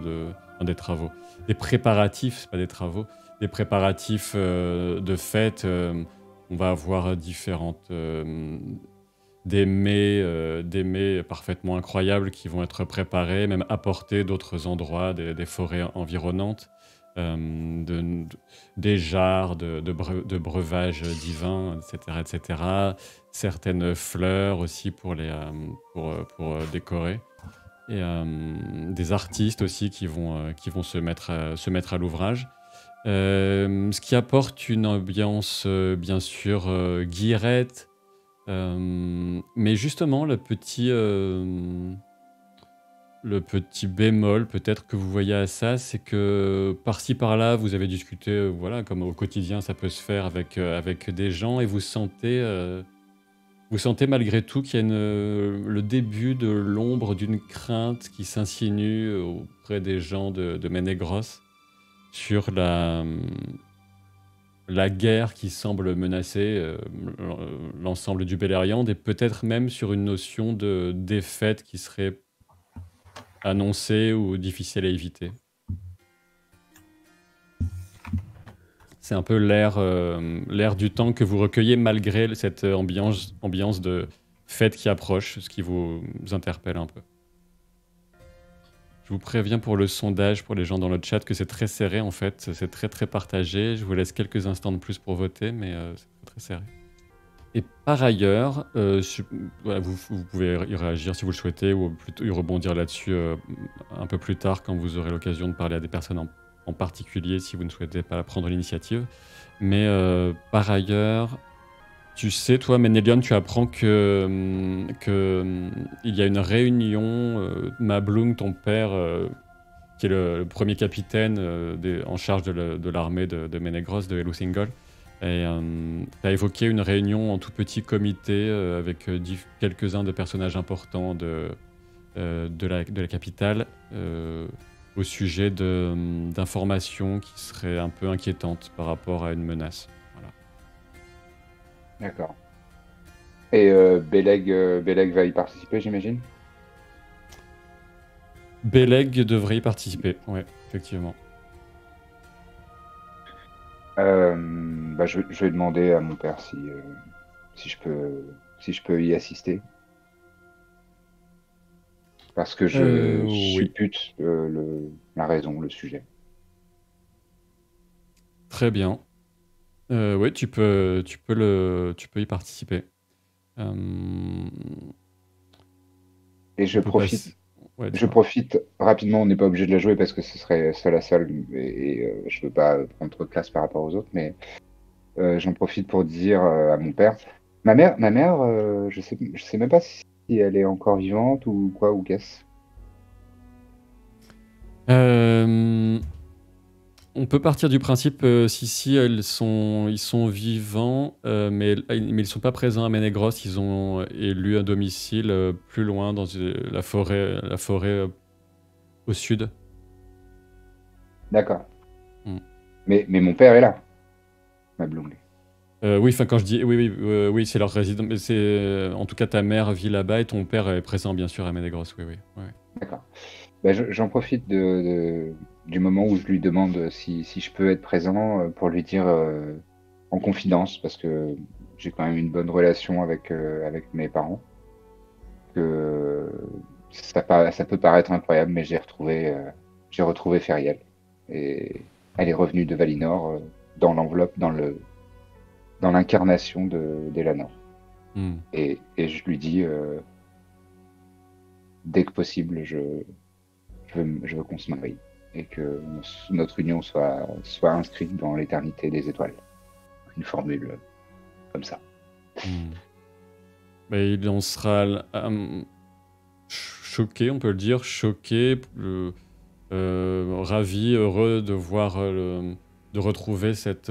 des travaux, des préparatifs, c'est pas des travaux, des préparatifs de fête. On va avoir différentes des mets parfaitement incroyables qui vont être préparés, même apportés d'autres endroits, des forêts environnantes, des jarres de breuvages divins, etc., etc. Certaines fleurs aussi pour décorer. Et des artistes aussi qui vont se mettre à l'ouvrage. Ce qui apporte une ambiance, bien sûr, guillerette. Mais justement, le petit bémol peut-être que vous voyez à ça, c'est que par-ci par-là, vous avez discuté, voilà, comme au quotidien ça peut se faire avec des gens, et vous sentez malgré tout qu'il y a le début de l'ombre d'une crainte qui s'insinue auprès des gens de Ménégros sur la guerre qui semble menacer l'ensemble du Beleriand, et peut-être même sur une notion de défaite qui serait annoncée ou difficile à éviter. C'est un peu l'air du temps que vous recueillez malgré cette ambiance de fête qui approche, ce qui vous interpelle un peu. Je vous préviens pour le sondage, pour les gens dans le chat, que c'est très serré en fait, c'est très très partagé. Je vous laisse quelques instants de plus pour voter, mais c'est très serré. Et par ailleurs, voilà, vous pouvez y réagir si vous le souhaitez, ou plutôt y rebondir là-dessus un peu plus tard quand vous aurez l'occasion de parler à des personnes en particulier si vous ne souhaitez pas prendre l'initiative. Mais par ailleurs, tu sais, toi, Ménélion, tu apprends que il y a une réunion. Mabloum, ton père, qui est le premier capitaine en charge de l'armée de Ménégros, de Elusingol, et tu as évoqué une réunion en tout petit comité avec quelques-uns des personnages importants de la capitale au sujet d'informations qui seraient un peu inquiétantes par rapport à une menace. D'accord. Et Beleg va y participer, j'imagine? Beleg devrait y participer, ouais, effectivement. Je vais demander à mon père si je peux y assister. Parce que je Oui. suppute la raison, le sujet. Très bien. Oui, tu peux y participer. Et je On peut profite. Ouais, Je dis-moi. profite rapidement, on n'est pas obligé de la jouer parce que ce serait seul à seul et je veux pas prendre trop de place par rapport aux autres, mais j'en profite pour dire à mon père. Ma mère, je sais même pas si elle est encore vivante ou quoi ou qu'est-ce. Euh, On peut partir du principe, si, ils sont vivants, mais ils sont pas présents à Ménégros. Ils ont élu un domicile plus loin dans la forêt au sud. D'accord. Hmm. Mais mon père est là, ma blonde. Oui, enfin quand je dis oui, c'est leur résidence. Mais c'est en tout cas ta mère vit là-bas et ton père est présent bien sûr à Ménégros. Oui, oui, ouais. D'accord. Bah, j'en profite du moment où je lui demande si je peux être présent pour lui dire en confidence, parce que j'ai quand même une bonne relation avec mes parents, que ça peut paraître incroyable, mais j'ai retrouvé Feriel. Et elle est revenue de Valinor dans l'enveloppe, dans l'incarnation d'Elanor. Hmm. Et je lui dis, dès que possible, je veux qu'on se marie et que notre union soit inscrite dans l'éternité des étoiles. Une formule comme ça. Hmm. Mais il en sera choqué, on peut le dire, choqué, ravi, heureux de voir, de retrouver cette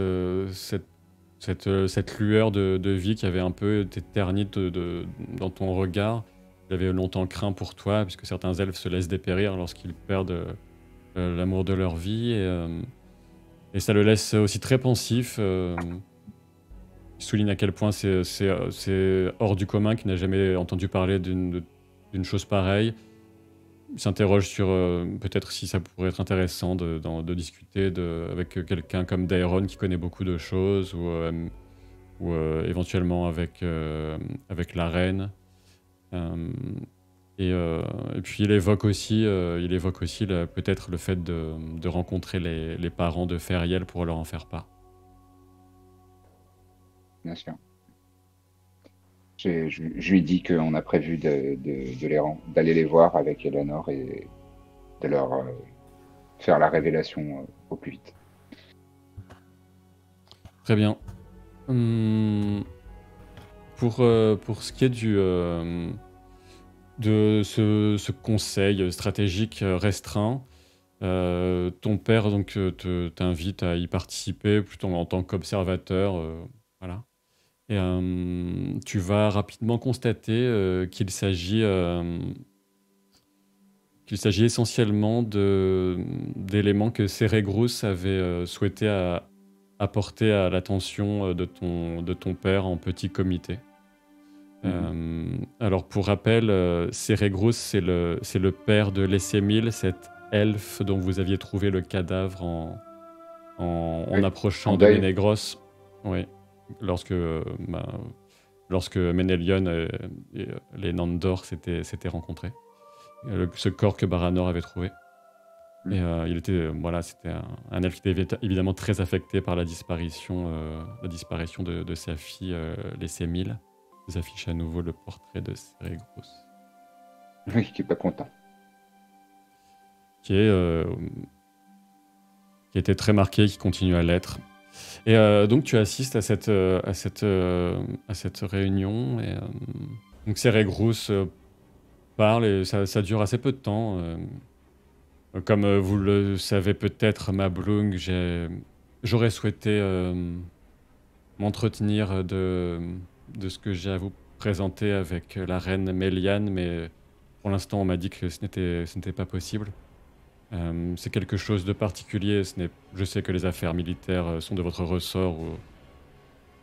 lueur de vie qui avait un peu été ternie dans ton regard. Il avait longtemps craint pour toi, puisque certains elfes se laissent dépérir lorsqu'ils perdent l'amour de leur vie. Et ça le laisse aussi très pensif. Il souligne à quel point c'est hors du commun, qu'il n'a jamais entendu parler d'une chose pareille. Il s'interroge sur peut-être si ça pourrait être intéressant de discuter avec quelqu'un comme Daeron qui connaît beaucoup de choses, ou éventuellement avec la reine. Et puis il évoque aussi peut-être le fait de rencontrer les parents de Feriel pour leur en faire part. Bien sûr. Je lui dis qu'on a prévu d'aller les voir avec Eleanor et de leur faire la révélation au plus vite. Très bien. Pour ce qui est de ce conseil stratégique restreint, ton père donc t'invite à y participer plutôt en tant qu'observateur, voilà. Et tu vas rapidement constater qu'il s'agit essentiellement d'éléments que Ceregrus avait souhaité apporter à l'attention de ton père en petit comité. Alors pour rappel, Ceregrus, c'est le père de Lessemil, cet elfe dont vous aviez trouvé le cadavre en approchant en de deuil. Ménégros. Oui, lorsque Ménélion et les Nandor s'étaient rencontrés. Ce corps que Baranor avait trouvé. Et il était, c'était un elfe qui était évidemment très affecté par la disparition de sa fille, Lessemil. Vous affiche à nouveau le portrait de Ceregrus. Oui, qui est pas content. Qui était très marqué, qui continue à l'être. Et donc tu assistes à cette réunion. Et, donc Ceregrus parle et ça dure assez peu de temps. Comme vous le savez peut-être, Mablung, j'aurais souhaité m'entretenir de ce que j'ai à vous présenter avec la reine Méliane, mais pour l'instant on m'a dit que ce n'était pas possible. C'est quelque chose de particulier. Je sais que les affaires militaires sont de votre ressort, ou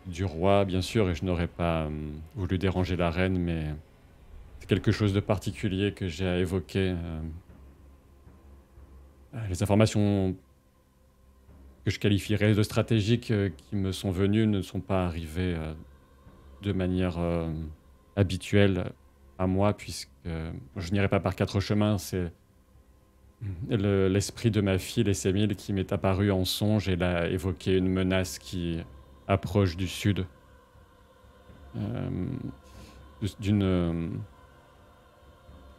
du roi bien sûr, et je n'aurais pas voulu déranger la reine, mais c'est quelque chose de particulier que j'ai à évoquer. Les informations que je qualifierais de stratégiques qui me sont venues ne sont pas arrivées de manière habituelle à moi, puisque je n'irai pas par quatre chemins. C'est l'esprit de ma fille, Lessemil, qui m'est apparu en songe, et elle a évoqué une menace qui approche du sud.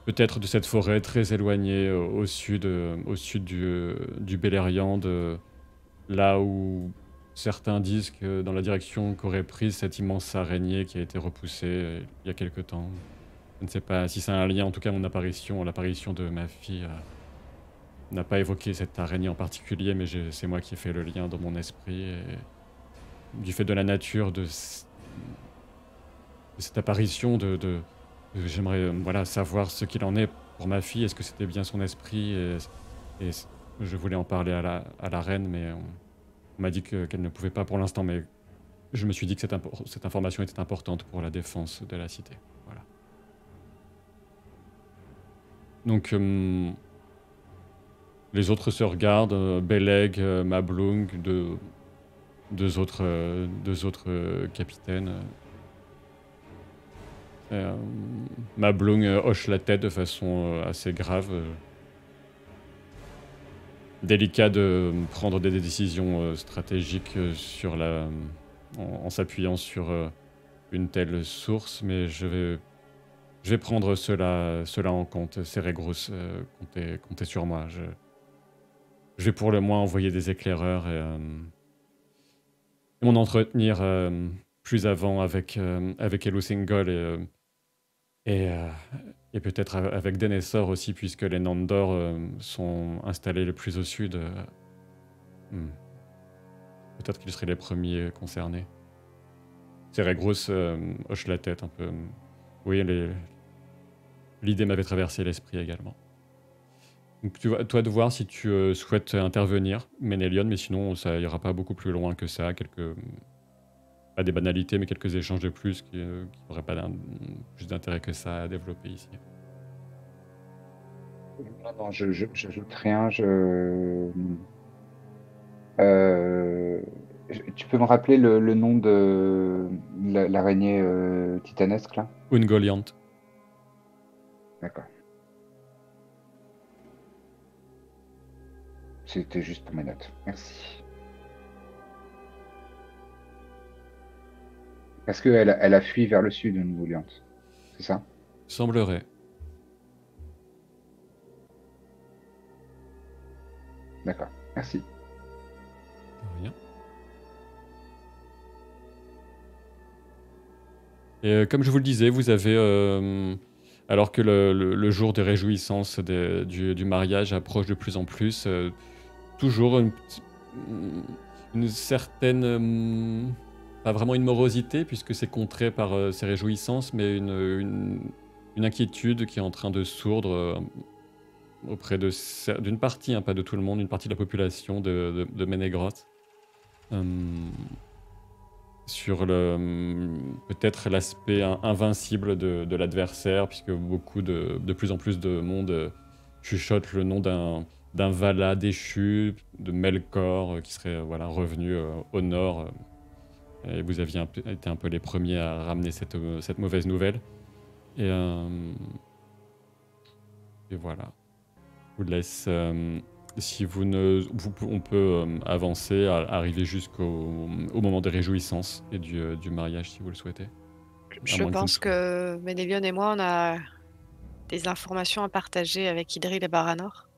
peut-être de cette forêt très éloignée au sud du Beleriand, là où certains disent que dans la direction qu'aurait prise cette immense araignée qui a été repoussée il y a quelque temps. Je ne sais pas si c'est un lien, en tout cas l'apparition de ma fille n'a pas évoqué cette araignée en particulier, mais c'est moi qui ai fait le lien dans mon esprit, et du fait de la nature de cette apparition j'aimerais voilà, savoir ce qu'il en est pour ma fille, est-ce que c'était bien son esprit, et je voulais en parler à la reine, mais on m'a dit qu'elle ne pouvait pas pour l'instant, mais je me suis dit que cette information était importante pour la défense de la cité. Voilà. Donc, les autres se regardent, Beleg, Mablung, deux autres capitaines. Mablung hoche la tête de façon assez grave. Délicat de prendre des décisions stratégiques en s'appuyant sur une telle source, mais je vais prendre cela en compte. Ceregros, comptez sur moi. Je vais pour le moins envoyer des éclaireurs et m'en entretenir plus avant avec Elusingol et peut-être avec Denethor aussi, puisque les Nandor sont installés le plus au sud. Peut-être qu'ils seraient les premiers concernés. Ceregros hoche la tête un peu. Oui, l'idée m'avait traversé l'esprit également. Donc, toi de voir si tu souhaites intervenir, Ménélion, mais sinon ça ira pas beaucoup plus loin que ça. Pas des banalités, mais quelques échanges de plus qui n'auraient pas plus d'intérêt que ça à développer ici. Non, j'ajoute rien. Tu peux me rappeler le nom de l'araignée titanesque là? Ungoliant. D'accord. C'était juste pour mes notes. Merci. Parce qu'elle a fui vers le sud, Ungoliant. C'est ça? Semblerait. D'accord. Merci. De rien. Et comme je vous le disais, vous avez, alors que le jour des réjouissances du mariage approche de plus en plus, toujours une certaine, pas vraiment une morosité, puisque c'est contré par ces réjouissances, mais une inquiétude qui est en train de sourdre auprès d'une partie, hein, pas de tout le monde, une partie de la population de Menegroth. Sur peut-être l'aspect invincible de l'adversaire, puisque de plus en plus de monde chuchote le nom d'un Vala déchu, de Melkor, qui serait revenu au nord. Et vous aviez été un peu les premiers à ramener cette mauvaise nouvelle. Et voilà. Je vous laisse... si on peut avancer, arriver jusqu'au moment des réjouissances et du mariage, si vous le souhaitez. Je pense que Ménélion et moi, on a des informations à partager avec Idril et Baranor.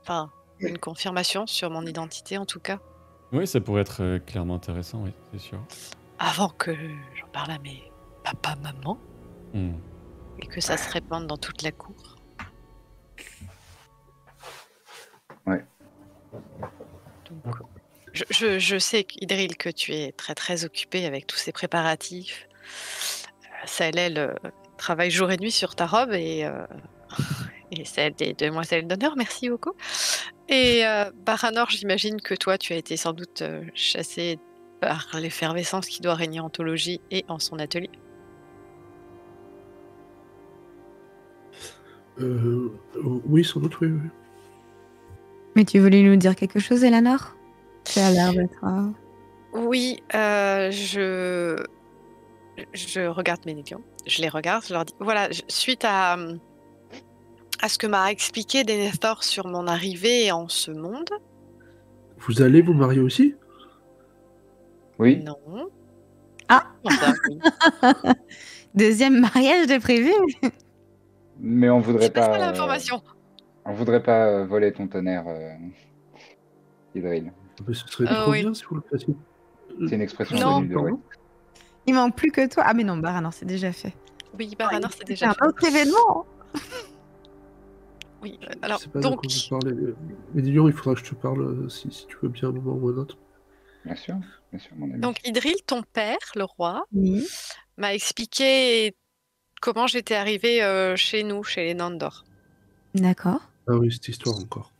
Enfin, une confirmation sur mon identité, en tout cas. Oui, ça pourrait être clairement intéressant, oui, c'est sûr. Avant que j'en parle à mes papa, maman, et que ça se répande dans toute la cour. Ouais. Donc, je sais, Idril, que tu es très très occupé avec tous ces préparatifs. Saël travaille jour et nuit sur ta robe et celle des demoiselles d'honneur, merci beaucoup. Et Baranor, j'imagine que toi, tu as été sans doute chassé par l'effervescence qui doit régner en Thologie et en son atelier. Oui, sans doute, oui. Mais tu voulais nous dire quelque chose, Eleanor? Tu as l'air d'être... Oui, je regarde Ménélion. Je les regarde, je leur dis... Voilà, suite à ce que m'a expliqué Denethor sur mon arrivée en ce monde... Vous allez vous marier aussi? Oui. Non. Ah Enfin, oui. Deuxième mariage de prévu? Mais on voudrait C'est pas ça pas, l'information. voler ton tonnerre, Idril. Mais ce serait trop Oui. bien si vous le fassiez. C'est une expression Non. connue de Pardon. Il manque plus que toi. Ah, mais non, Baranor, c'est déjà fait. Oui, Baranor, c'est C'est déjà un fait. autre événement. Oui, Je alors, sais pas donc, de quoi vous parlez. Mais Dilion, il faudra que je te parle si tu veux bien un moment ou un autre. Bien sûr, mon ami. donc Idril, ton père, le roi, Oui. m'a expliqué comment j'étais arrivée chez nous, chez les Nandor. D'accord. Ah oui, cette histoire encore.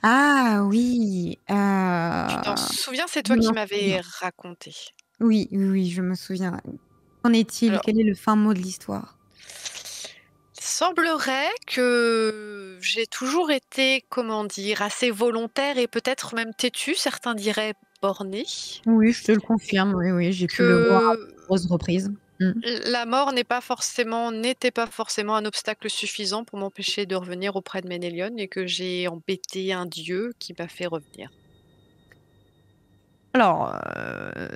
Ah oui. Tu t'en souviens, c'est toi je qui m'en m'avais souviens. raconté. Oui, oui, je me souviens. Qu'en est-il? Alors- Quel est le fin mot de l'histoire? Il semblerait que j'ai toujours été, comment dire, assez volontaire et peut-être même têtue, certains diraient bornée, Oui, je te le confirme. Oui, oui, j'ai pu le voir à de que nombreuses reprises. la mort n'était pas forcément un obstacle suffisant pour m'empêcher de revenir auprès de Ménélion et que j'ai embêté un dieu qui m'a fait revenir. Alors,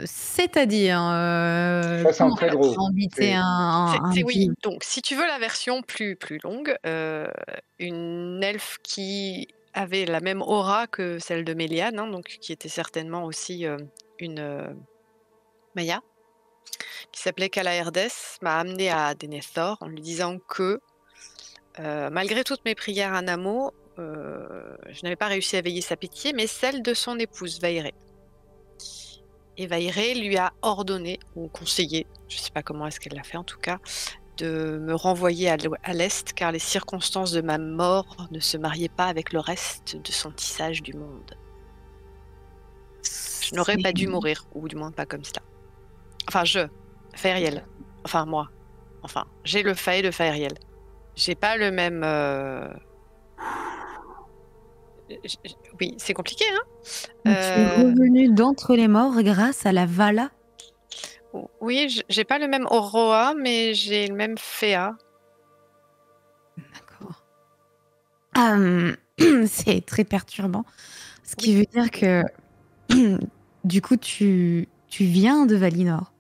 c'est-à-dire, Ça, c'est en comment très ça, gros. tu as invité C'est- un Oui. dieu? Donc, si tu veux la version plus longue, une elfe qui avait la même aura que celle de Méliane, hein, donc qui était certainement aussi une Maya, qui s'appelait Calaerdes, m'a amené à Denethor en lui disant que malgré toutes mes prières à Namo, je n'avais pas réussi à veiller sa pitié, mais celle de son épouse, Vairé. Et Vairé lui a ordonné, ou conseillé, je ne sais pas comment est-ce qu'elle l'a fait en tout cas, de me renvoyer à l'Est, car les circonstances de ma mort ne se mariaient pas avec le reste de son tissage du monde. Je n'aurais pas dû mourir, ou du moins pas comme cela. Enfin, Faeriel. Enfin, moi. Enfin, j'ai le fae de Faeriel. J'ai pas le même... Oui, c'est compliqué, hein. Tu es revenu d'entre les morts grâce à la Vala. Oui, j'ai pas le même Oroa, mais j'ai le même Fea. D'accord. C'est très perturbant. Ce qui veut dire que, du coup, tu viens de Valinor.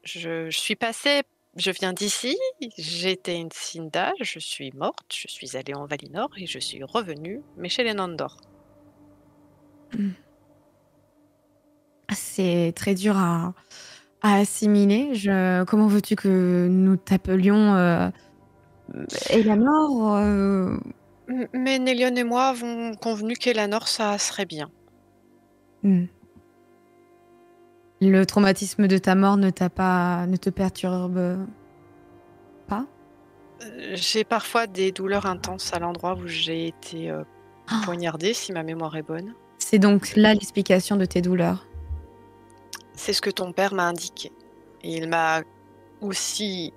Je suis passée, je viens d'ici, j'étais une Sinda, je suis morte, je suis allée en Valinor et je suis revenue, mais chez les Nandor. C'est très dur à assimiler. Comment veux-tu que nous t'appelions Elanor Mais Nélion et moi avons convenu qu'Elanor, ça serait bien. Le traumatisme de ta mort ne te perturbe pas? J'ai parfois des douleurs intenses à l'endroit où j'ai été poignardée, si ma mémoire est bonne. C'est donc là l'explication de tes douleurs. C'est ce que ton père m'a indiqué. Et il m'a aussi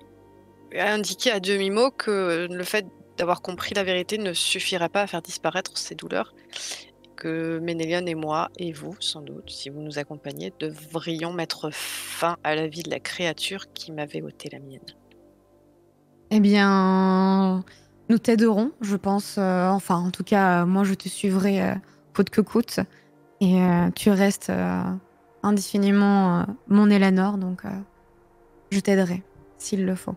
indiqué à demi-mot que le fait d'avoir compris la vérité ne suffirait pas à faire disparaître ces douleurs. Que Ménélion et moi, et vous sans doute, si vous nous accompagnez, devrions mettre fin à la vie de la créature qui m'avait ôté la mienne. Eh bien, nous t'aiderons, je pense. Enfin, en tout cas, moi, je te suivrai coûte que coûte. Et tu restes indéfiniment mon Elanor, donc je t'aiderai, s'il le faut.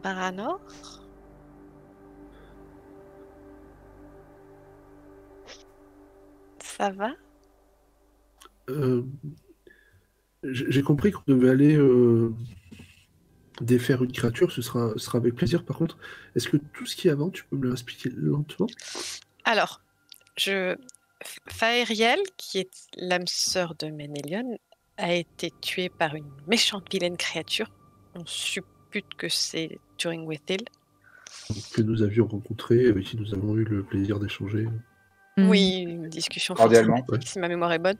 Baranor ? Ça va ? J'ai compris qu'on devait aller défaire une créature, ce sera avec plaisir. Par contre, est-ce que tout ce qui est avant, tu peux me l'expliquer lentement? Alors, Faeriel, qui est l'âme sœur de Ménélion, a été tuée par une méchante vilaine créature. On suppute que c'est Turingwethil. Que nous avions rencontré, avec qui nous avons eu le plaisir d'échanger. Oui, une discussion Cordialement, sympathique, si ma mémoire est bonne.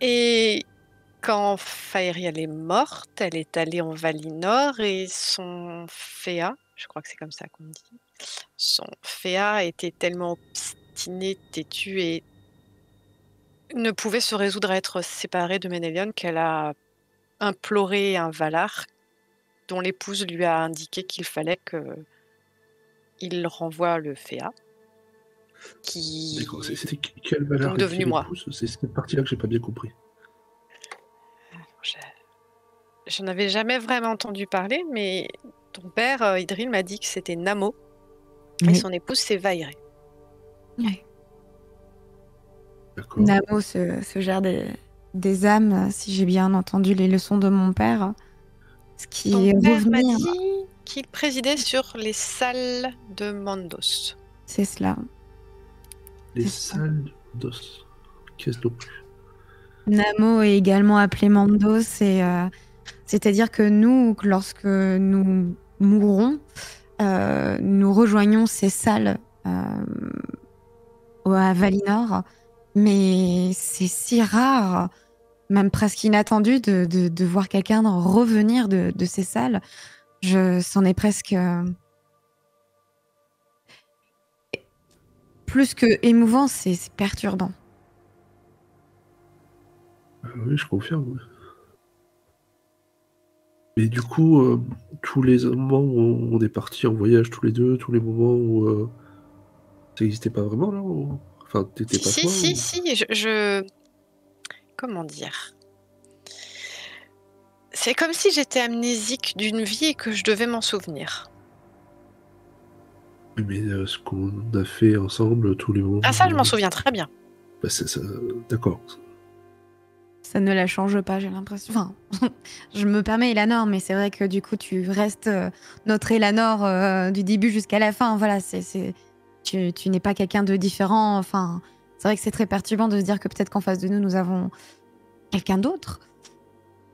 Et quand Faeriel est morte, elle est allée en Valinor et son Fea, je crois que c'est comme ça qu'on dit, son Fea était tellement obstiné, têtu et ne pouvait se résoudre à être séparée de Ménélion qu'elle a imploré un Valar dont l'épouse lui a indiqué qu'il fallait qu'il renvoie le Fea. Qui C'était quelle valeur donc devenu moi. C'est cette partie-là que j'ai pas bien compris. je n'avais jamais vraiment entendu parler, mais ton père, Idril, m'a dit que c'était Namo et Oui. son épouse, c'est Vairé. Ouais. D'accord. Namo se gère des âmes, si j'ai bien entendu les leçons de mon père. Ce Ton qui est père m'a revenir, dit qu'il présidait sur les salles de Mandos. c'est cela. Les C'est ça. salles d'os. Qu'est-ce donc? Namo est également appelé Mandos, c'est-à-dire que nous, lorsque nous mourrons, nous rejoignons ces salles à Valinor, mais c'est si rare, même presque inattendu, de voir quelqu'un revenir de ces salles. C'en est presque plus que émouvant, c'est perturbant. Oui, je confirme. Ouais. Mais du coup, tous les moments où on est partis en voyage tous les deux, tous les moments où ça n'existait pas vraiment là Enfin, t'étais pas toi Si, comment dire? C'est comme si j'étais amnésique d'une vie et que je devais m'en souvenir. Oui, mais ce qu'on a fait ensemble, tous les moments. Ah ça, je m'en souviens très bien. Bah, d'accord. Ça ne la change pas, j'ai l'impression. Enfin, je me permets Elanor, mais c'est vrai que du coup, tu restes notre Elanor du début jusqu'à la fin. Voilà, tu n'es pas quelqu'un de différent. Enfin, c'est vrai que c'est très perturbant de se dire que peut-être qu'en face de nous, nous avons quelqu'un d'autre.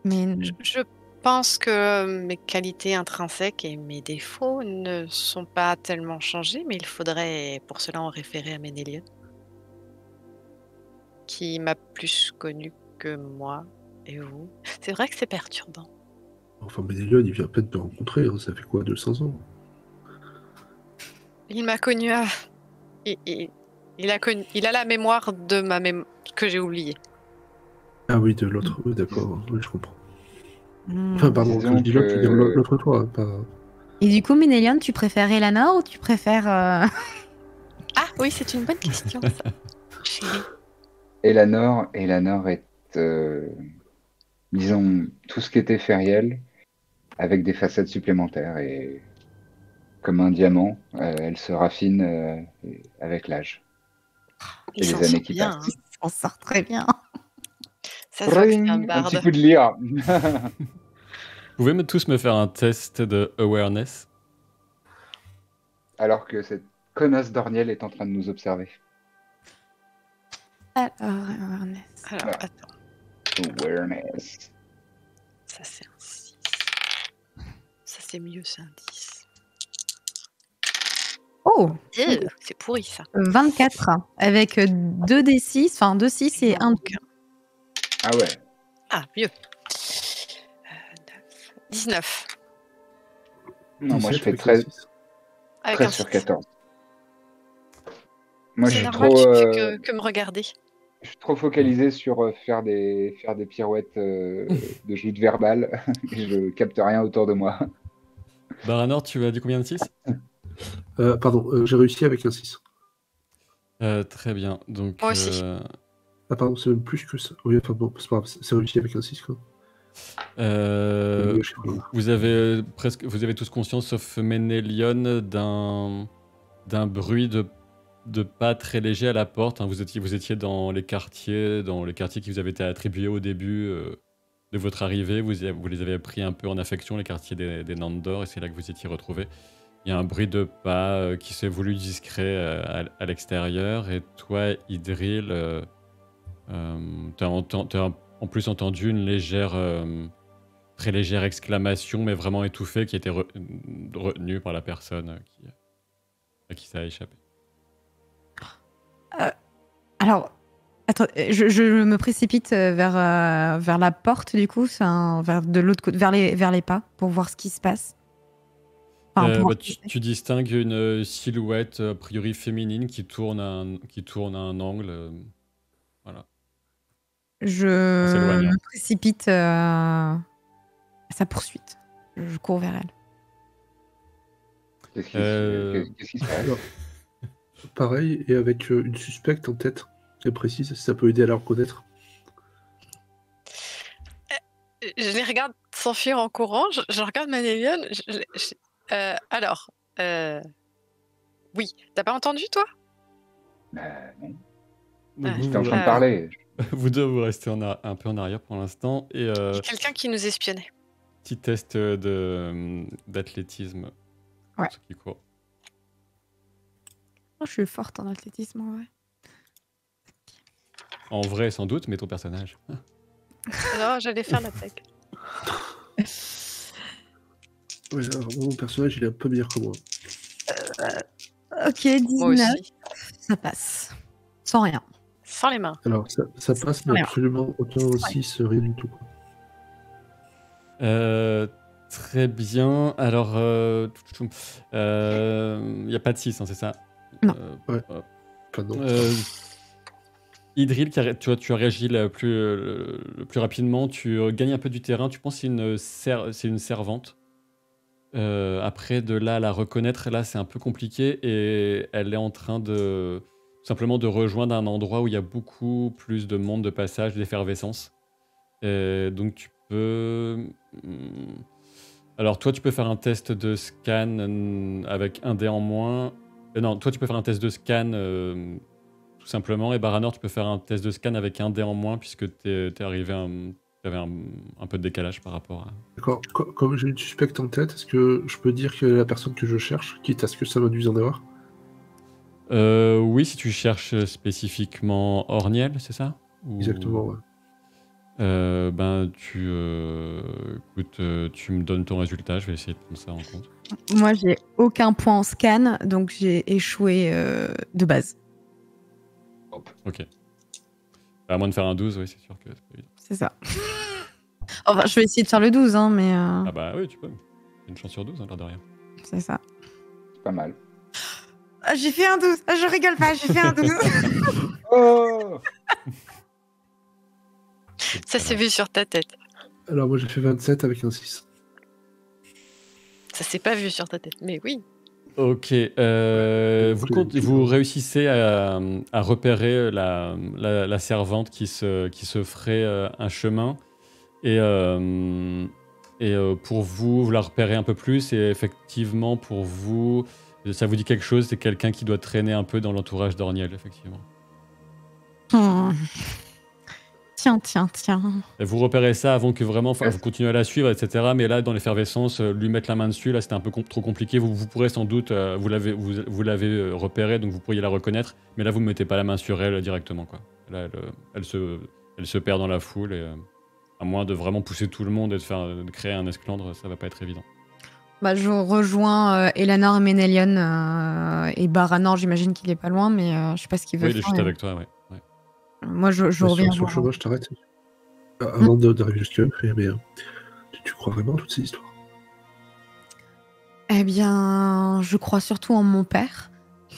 Mais Je pense que mes qualités intrinsèques et mes défauts ne sont pas tellement changés, mais il faudrait pour cela en référer à Ménélion, qui m'a plus connu que moi et vous. C'est vrai que c'est perturbant. Enfin, Ménélion, il vient à peine de te rencontrer. Hein, ça fait quoi, 200 ans? Il m'a connu à... Il a la mémoire de ma que j'ai oubliée. Ah oui, de l'autre. Oui, d'accord. Oui, je comprends. Hmm. Enfin, pardon, quand Disons je dis l'autre, je veux dire que- l'autre toi. Pas... Et du coup, Ménélion, tu préfères Elanor ou tu préfères Ah oui, c'est une bonne question, ça. Chérie. Elanor est, disons, tout ce qui était fériel, avec des facettes supplémentaires. Et comme un diamant, elle se raffine avec l'âge Il et s'en les années sort qui bien. passent. Hein. On sort très bien. Ça se voit que c'est un Ring, un petit barde. coup de lyre. Vous pouvez tous me faire un test de awareness? Alors que cette connasse d'Orniel est en train de nous observer. Alors, awareness. Alors, Voilà. attends. Awareness. Ça, c'est un 6. Ça, c'est mieux, c'est un 10. Oh, C'est pourri, ça. 24 avec 2d6, enfin 2 6 et 1 Ah ouais. Ah, mieux. 19. Non, moi je 17 fais avec 13, 6. Avec 13 un sur 6. 14. Moi je C'est suis normal, trop, tu fais que me regarder. je suis trop focalisé sur faire des pirouettes de joutes verbales et je capte rien autour de moi. Baranor, tu as dit combien de 6? Pardon, j'ai réussi avec un 6. Très bien. Donc, Moi aussi. Ah pardon, c'est même plus que ça. Oui, enfin bon, c'est pas grave, c'est réussi avec un 6 quoi. vous avez vous avez tous conscience, sauf Ménélion, d'un bruit de pas très léger à la porte. Hein. Vous étiez dans les quartiers qui vous avaient été attribués au début de votre arrivée. Vous les avez pris un peu en affection, les quartiers des Nandor, et c'est là que vous étiez retrouvés. Il y a un bruit de pas qui s'est voulu discret à l'extérieur. Et toi, Idril, t'as en plus entendu une très légère exclamation, mais vraiment étouffée, qui était retenue par la personne à qui ça a échappé. Alors, attends, je me précipite vers la porte du coup, vers de l'autre côté, vers les pas, pour voir ce qui se passe. Enfin, pour voir ce qui se passe. Tu distingues une silhouette a priori féminine qui tourne à un angle. Voilà. Je s'éloignant. me précipite à sa poursuite. Je cours vers elle. Qu'est-ce qui se passe? Alors, pareil, et avec une suspecte en tête, très précise, si ça peut aider à la reconnaître. Je les regarde s'enfuir en courant. Je regarde Manélion. Alors, oui, t'as pas entendu toi? Bah, non. Donc, J'étais en vous, train de parler. vous deux, vous restez un peu en arrière pour l'instant. Et Il y a quelqu'un qui nous espionnait. petit test d'athlétisme. pour Ouais. ceux qui courent. Oh, je suis forte en athlétisme, en vrai. En vrai, sans doute, mais ton personnage. Alors, j'allais faire l'attaque. Ouais, alors, mon personnage, il est un peu meilleur que moi. Ok, Moi 19, aussi. ça passe. Sans rien. Sans les mains. Alors, ça passe, mais Rien. absolument aucun 6, rien du tout. Quoi. Très bien. Alors, il n'y a pas de 6, hein, c'est ça? Non. Ouais. Enfin, non. Idril, tu as réagi le plus rapidement. Tu gagnes un peu du terrain. Tu penses que c'est une servante. Après, de là à la reconnaître, là, c'est un peu compliqué. Et elle est en train de simplement de rejoindre un endroit où il y a beaucoup plus de monde de passage, d'effervescence. Donc, tu peux... Alors, toi, tu peux faire un test de scan avec un dé en moins. Non, toi, tu peux faire un test de scan tout simplement. Et Baranor, tu peux faire un test de scan avec un dé en moins puisque t'es arrivé t'avais un peu de décalage par rapport à... D'accord. Comme j'ai une suspecte en tête, est-ce que je peux dire que la personne que je cherche, quitte à ce que ça m'induise en erreur? Oui, si tu cherches spécifiquement Orniel, c'est ça? Exactement, ouais. Ben, écoute, tu me donnes ton résultat, je vais essayer de prendre ça en compte. Moi, j'ai aucun point en scan, donc j'ai échoué de base. Ok. À moins de faire un 12, oui, c'est sûr que c'est pas évident. C'est ça. Enfin, je vais essayer de faire le 12, hein, mais Ah bah oui, tu peux. Une chance sur 12, hein, l'air de rien. c'est ça. C'est pas mal. Ah, j'ai fait un 12. Ah, je rigole pas, j'ai fait un 12. Oh Ça s'est vu sur ta tête. Alors, moi, j'ai fait 27 avec un 6. Ça s'est pas vu sur ta tête, mais oui. Ok. Vous réussissez à repérer la servante qui se ferait un chemin. Et pour vous, vous la repérez un peu plus. Et effectivement, pour vous, ça vous dit quelque chose. C'est quelqu'un qui doit traîner un peu dans l'entourage d'Orniel, effectivement. Tiens. Et vous repérez ça avant que vraiment, vous continuez à la suivre, etc. Mais là, dans l'effervescence, lui mettre la main dessus, là, c'était un peu trop compliqué. Vous pourrez sans doute, vous l'avez repéré, donc vous pourriez la reconnaître. Mais là, vous ne mettez pas la main sur elle directement, quoi. Là, elle se perd dans la foule et à moins de vraiment pousser tout le monde et de créer un esclandre, ça va pas être évident. Bah, je rejoins Eleanor et Ménélion et Baranor, j'imagine qu'il est pas loin, mais je sais pas ce qu'il veut Oui, il est faire. juste avec toi, ouais. Moi, je reviens. Sur le chemin, je t'arrête. Avant d'arriver jusqu'à eux, mais tu crois vraiment à toutes ces histoires? Eh bien, je crois surtout en mon père.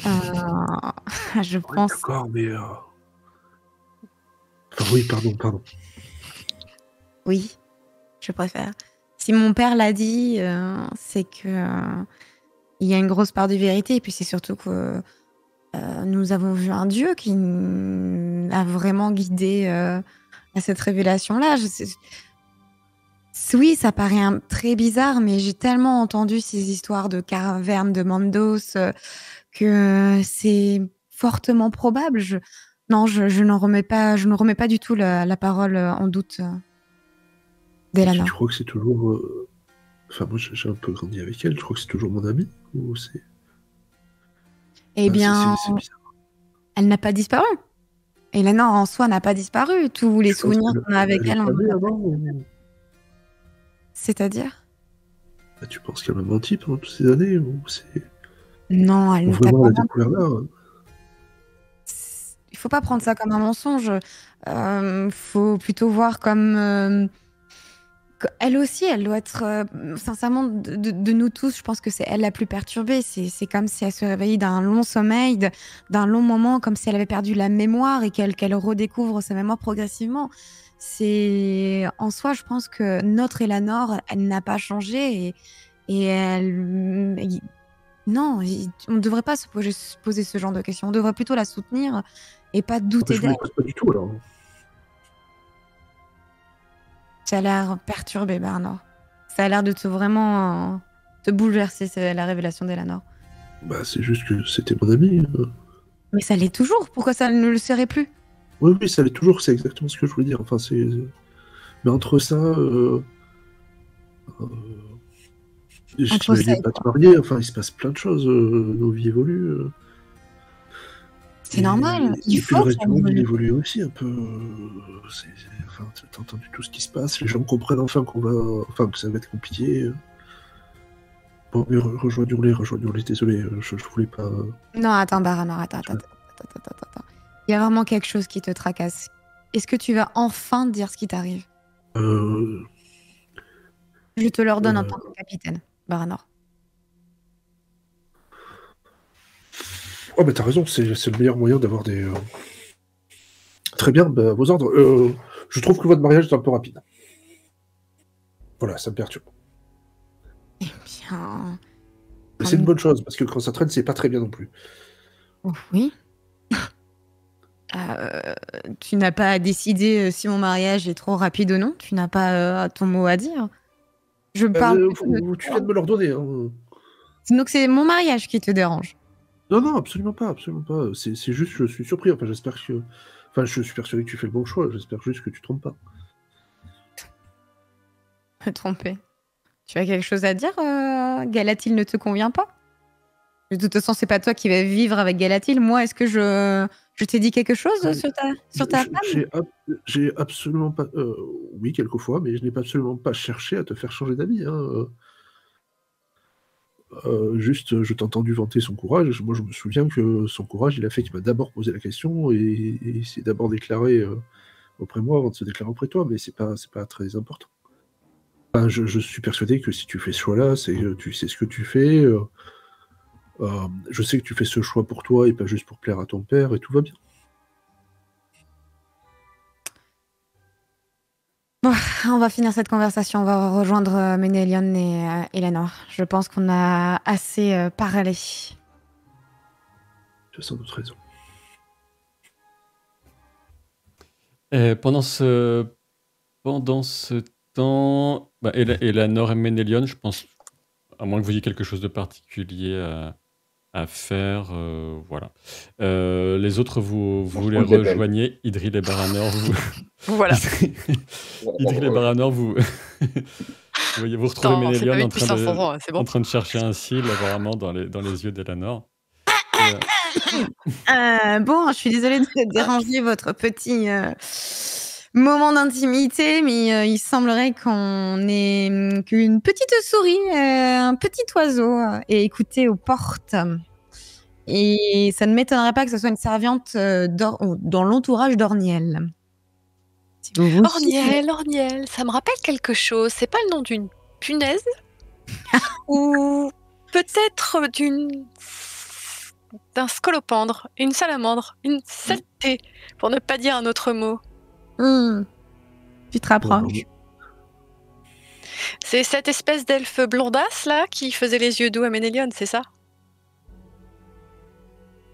Je Ouais, pense. d'accord, mais... Enfin, oui, pardon. Oui, je préfère. Si mon père l'a dit, c'est que il y a une grosse part de vérité. Et puis c'est surtout que nous avons vu un Dieu qui a vraiment guidé à cette révélation-là. Oui, ça paraît très bizarre, mais j'ai tellement entendu ces histoires de cavernes de Mandos que c'est fortement probable. Je ne remets pas du tout la parole en doute d'Elana. Tu crois que c'est toujours... Enfin, moi, j'ai un peu grandi avec elle. Je crois que c'est toujours mon amie ou c'est... Eh bien, c'est bizarre. elle n'a pas disparu. Elana en soi n'a pas disparu. Tous les souvenirs qu'on a avec elle. C'est-à-dire? Bah, tu penses qu'elle m'a menti pendant toutes ces années ou c'est... Non, elle ne t'a Vraiment, pas elle a découvert là. Il faut pas prendre ça comme un mensonge. Faut plutôt voir comme... elle aussi, elle doit être... sincèrement, de nous tous, je pense que c'est elle la plus perturbée. C'est comme si elle se réveillait d'un long sommeil, d'un long moment, comme si elle avait perdu la mémoire et qu'elle redécouvre sa mémoire progressivement. En soi, je pense que notre Eleanor, elle n'a pas changé et elle... Non, on ne devrait pas se poser ce genre de questions. On devrait plutôt la soutenir et pas douter Je d'elle. ne pose pas du tout, alors. Tu as l'air perturbé, Bernard. Ça a l'air de vraiment te bouleverser, c'est la révélation d'Elanor. Bah, c'est juste que c'était mon ami. Mais ça l'est toujours, pourquoi ça ne le serait plus? Oui, ça l'est toujours, c'est exactement ce que je voulais dire. Enfin, c'est... Mais entre ça... je Entre ça t'imagine et pas te marier, enfin, il se passe plein de choses, nos vies évoluent. C'est normal, Et il puis le faut reste ça du monde, il évolue. évolue aussi un peu. Enfin, t'as entendu tout ce qui se passe, les gens comprennent enfin que ça va être compliqué. Bon, mais rejoignons-les, désolé, je voulais pas... Non, attends, Baranor, attends. Il y a vraiment quelque chose qui te tracasse. Est-ce que tu vas enfin dire ce qui t'arrive? Euh... Je te l'ordonne en tant que capitaine, Baranor. Oh, mais t'as raison, c'est le meilleur moyen d'avoir des... Très bien, bah, vos ordres. Je trouve que votre mariage est un peu rapide. Voilà, ça me perturbe. Eh bien... Mais c'est une bonne chose, parce que quand ça traîne, c'est pas très bien non plus. Oh, oui. Tu n'as pas à décider si mon mariage est trop rapide ou non. Tu n'as pas ton mot à dire. Je parle plutôt de Tu viens de me l'ordonner. Hein. Donc c'est mon mariage qui te dérange. Non, absolument pas. C'est juste, je suis surpris. Enfin, j'espère que... Enfin, je suis persuadé que tu fais le bon choix. J'espère juste que tu te trompes pas. Me tromper. Tu as quelque chose à dire, Galatil ne te convient pas? De toute façon, c'est pas toi qui vas vivre avec Galatil. Moi, est-ce que je t'ai dit quelque chose sur ta femme? J'ai absolument pas... oui, quelquefois, mais je n'ai absolument pas cherché à te faire changer d'avis. Hein. Juste, je t'ai entendu vanter son courage. Moi, je me souviens que son courage, il a fait qu'il m'a d'abord posé la question et il s'est d'abord déclaré auprès de moi avant de se déclarer auprès de toi, mais c'est pas très important. Enfin, je suis persuadé que si tu fais ce choix-là, tu sais ce que tu fais. Je sais que tu fais ce choix pour toi et pas juste pour plaire à ton père, et tout va bien. Bon, on va finir cette conversation. On va rejoindre Ménélion et Elanor. Je pense qu'on a assez parlé. Tu as sans doute raison. Pendant ce temps, Elanor et Ménélion, je pense, à moins que vous ayez quelque chose de particulier à faire, voilà. Les autres, vous les prends le débel. rejoignez. Idril et Baranor, vous... Voilà. Idril et Baranor, vous... vous retrouvez Attends, c'est pas Ménélion vite depuis 500 ans, c'est bon. en train de chercher un cil, apparemment, dans les yeux d'Elanor. Bon, je suis désolée de déranger votre petit moment d'intimité, mais il semblerait qu'on ait qu'une petite souris, un petit oiseau ait écouté aux portes. Et ça ne m'étonnerait pas que ce soit une servante dans l'entourage d'Orniel. Si vous vous souvenez. Orniel, ça me rappelle quelque chose. C'est pas le nom d'une punaise? Ou peut-être d'un scolopendre, une salamandre, une saleté, pour ne pas dire un autre mot. Tu te rapproches. C'est cette espèce d'elfe blondasse là qui faisait les yeux doux à Ménélion, c'est ça?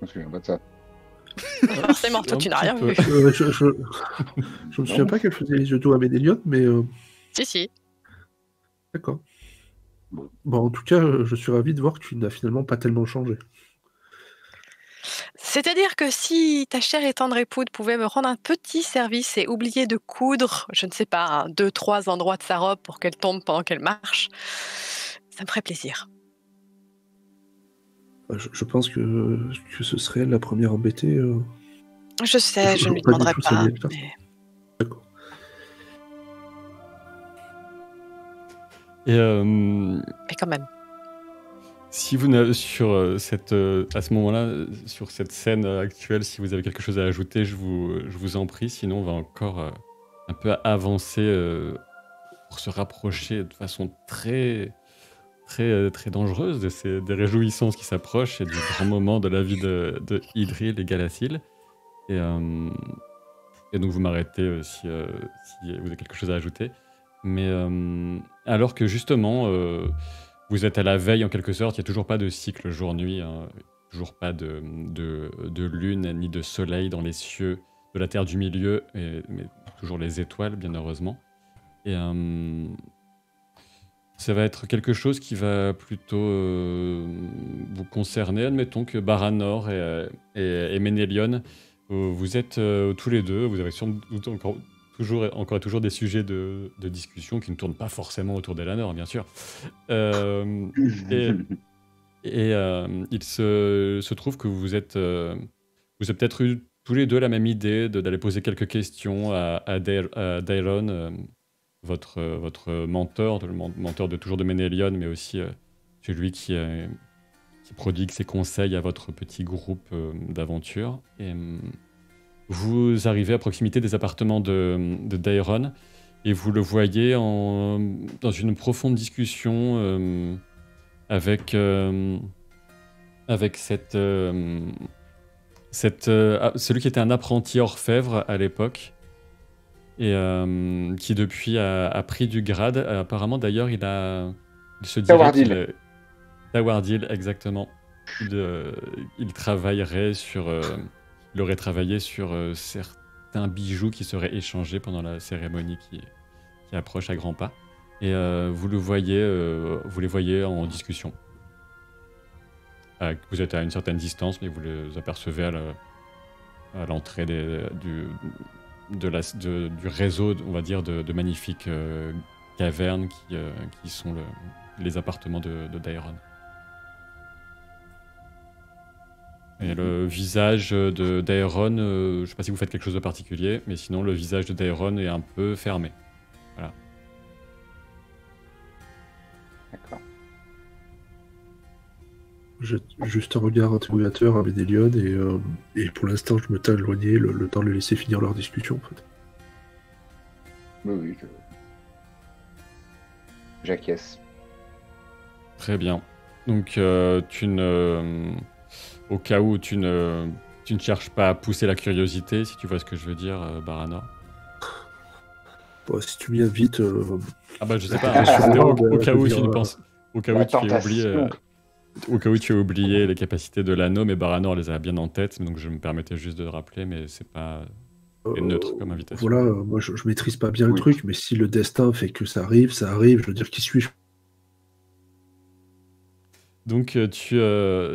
Je me souviens pas de ça. Forcément, toi tu n'as rien vu. Je me souviens pas qu'elle faisait les yeux doux à Ménélion, mais... Si. D'accord. Bon, en tout cas, je suis ravi de voir que tu n'as finalement pas tellement changé. C'est-à-dire que si ta chère et tendre épouse pouvait me rendre un petit service et oublier de coudre, je ne sais pas, 2-3 endroits de sa robe pour qu'elle tombe pendant qu'elle marche, ça me ferait plaisir. Je pense que ce serait elle la première embêtée. Je sais, je ne lui pas du demanderai tout pas. saluer ça. Mais... D'accord. mais quand même. Si vous n'avez à ce moment-là, sur cette scène actuelle, si vous avez quelque chose à ajouter, je vous en prie. Sinon, on va encore un peu avancer pour se rapprocher de façon très dangereuse des réjouissances qui s'approchent et du grand moment de la vie de Idril et Galacil. Et donc, vous m'arrêtez si vous avez quelque chose à ajouter. Mais alors que justement... vous êtes à la veille en quelque sorte, il n'y a toujours pas de cycle jour-nuit, hein, toujours pas de lune ni de soleil dans les cieux de la Terre du Milieu, mais toujours les étoiles, bien heureusement. Et Ça va être quelque chose qui va plutôt vous concerner. Admettons que Baranor et Ménélion, vous êtes tous les deux, vous avez sans doute encore et toujours des sujets de discussion qui ne tournent pas forcément autour d'Elanor, bien sûr. Et il se trouve que vous avez peut-être eu tous les deux la même idée d'aller poser quelques questions à Daeron, votre mentor, le mentor de toujours de Ménélion, mais aussi celui qui prodigue ses conseils à votre petit groupe d'aventure. Et vous arrivez à proximité des appartements de Daeron et vous le voyez dans une profonde discussion avec celui qui était un apprenti orfèvre à l'époque et qui depuis a pris du grade. Apparemment d'ailleurs il se dirait Tawardil. Tawardil, exactement. Il travaillerait il aurait travaillé sur certains bijoux qui seraient échangés pendant la cérémonie qui approche à grands pas. Et vous les voyez en discussion. Vous êtes à une certaine distance, mais vous les apercevez à l'entrée du réseau, on va dire, de magnifiques cavernes qui sont les appartements de Daeron. Et le visage de Daeron, je ne sais pas si vous faites quelque chose de particulier, mais sinon le visage de Daeron est un peu fermé. Voilà. D'accord. J'ai juste un regard interrogateur à Ménélion et pour l'instant je me tiens éloigné, le temps de les laisser finir leur discussion en fait. Oui, j'acquiesce. Très bien. Donc au cas où tu ne cherches pas à pousser la curiosité, si tu vois ce que je veux dire, Baranor. Bon, si tu viens vite... Ah bah je sais pas, c'était au cas où tu ne penses... Au cas où tu aies oublié... tentation. Au cas où tu as oublié les capacités de l'anneau, mais Baranor les a bien en tête, donc je me permettais juste de le rappeler, mais c'est pas neutre comme invitation. Voilà, moi je maîtrise pas bien le Oui. truc, mais si le destin fait que ça arrive, je veux dire qui suis-je? Donc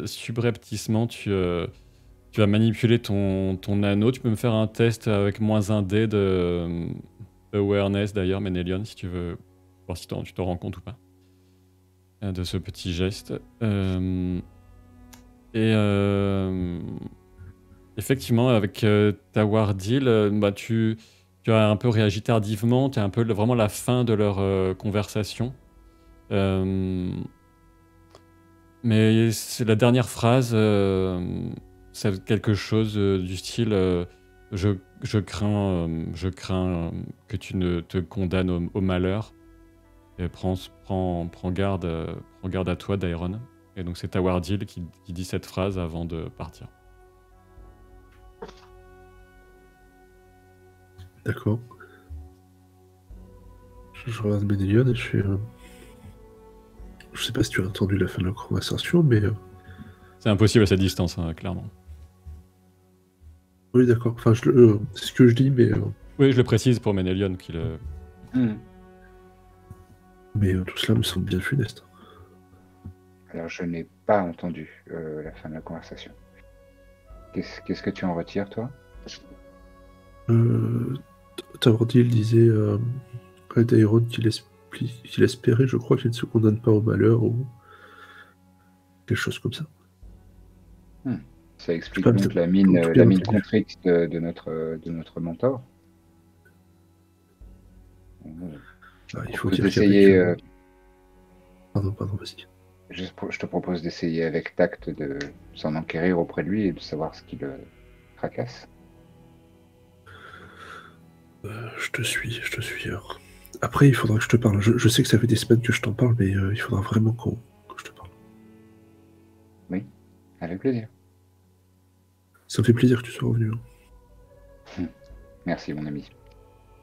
subrepticement, tu vas manipuler ton anneau. Tu peux me faire un test avec -1 dé de awareness d'ailleurs, Ménélion, si tu veux voir si tu t'en rends compte ou pas de ce petit geste. Effectivement, avec Tawardil, tu as un peu réagi tardivement. Tu es un peu vraiment la fin de leur conversation. Mais c'est la dernière phrase, c'est quelque chose du style je crains que tu ne te condamnes au malheur. Et prends garde à toi, Daeron. Et donc c'est Tawardil qui dit cette phrase avant de partir. D'accord. Je regarde Ménélion et je fais... Je sais pas si tu as entendu la fin de la conversation, mais... C'est impossible à cette distance, hein, clairement. Oui, d'accord. Enfin, c'est ce que je dis, mais... Oui, je le précise pour Ménélion qui le... Mais tout cela me semble bien funeste. Alors, je n'ai pas entendu la fin de la conversation. Qu'est-ce que tu en retires, toi? Tawardil disait à Daeron qu'il espérait, je crois, qu'il ne se condamne pas au malheur ou quelque chose comme ça. Ça explique Pas donc bien- la mine tout bien entendu. contrite de notre mentor. Il faut propose dire d'essayer, qu'avec... Pardon, vas-y. je te propose d'essayer avec tact de s'en enquérir auprès de lui et de savoir ce qui le tracasse. Je te suis. Après, il faudra que je te parle. Je sais que ça fait des semaines que je t'en parle, mais il faudra vraiment que je te parle. Oui, avec plaisir. Ça me fait plaisir que tu sois revenu. Merci, mon ami.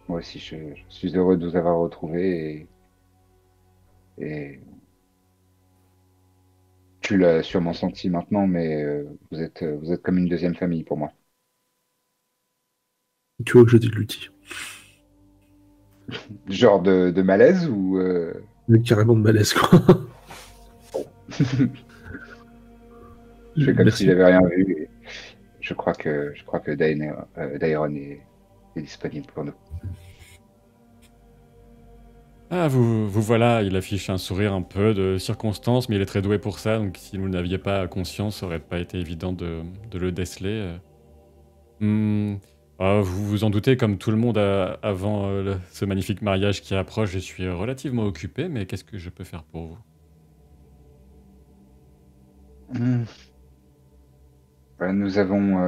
Moi aussi, je suis heureux de vous avoir retrouvé et tu l'as sûrement senti maintenant, mais vous êtes comme une deuxième famille pour moi. Tu vois que je déglutis. Genre de malaise ou Mais carrément de malaise, quoi. Je fais comme Merci. si j'avais rien vu. Et je crois que Dairon est disponible pour nous. Ah, vous voilà, il affiche un sourire un peu de circonstance, mais il est très doué pour ça, donc si vous n'aviez pas conscience, ça aurait pas été évident de le déceler. Vous vous en doutez, comme tout le monde avant ce magnifique mariage qui approche, je suis relativement occupé, mais qu'est-ce que je peux faire pour vous? Hmm. Nous avons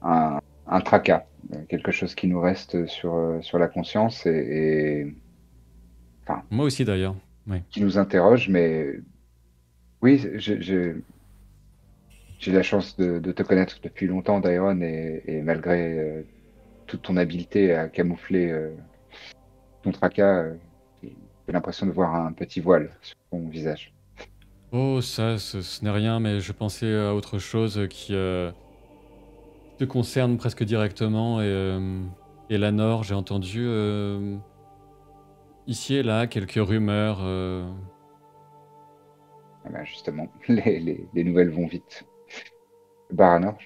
un tracas, quelque chose qui nous reste sur la conscience enfin, Moi aussi d'ailleurs. Oui. qui nous interroge, mais oui, j'ai la chance de te connaître depuis longtemps, Dairon, et malgré toute ton habileté à camoufler ton tracas, j'ai l'impression de voir un petit voile sur ton visage. Oh, ça, ce n'est rien, mais je pensais à autre chose qui te concerne presque directement. Et Lanor, j'ai entendu ici et là quelques rumeurs. Ah ben, justement, les nouvelles vont vite. Baranor,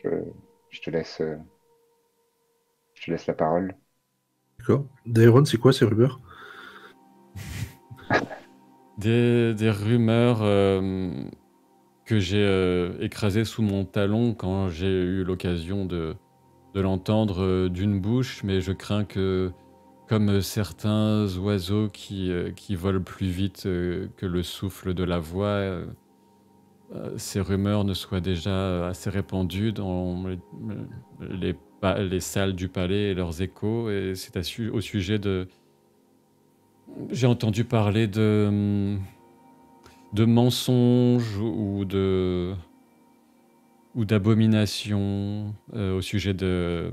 je te laisse la parole. D'accord. Dairon, c'est quoi ces rumeurs? Des rumeurs que j'ai écrasées sous mon talon quand j'ai eu l'occasion de l'entendre d'une bouche, mais je crains que, comme certains oiseaux qui volent plus vite que le souffle de la voix, ces rumeurs ne soient déjà assez répandues dans les salles du palais et leurs échos, et c'est au sujet de... J'ai entendu parler de mensonges ou d'abominations au sujet d'Elanor,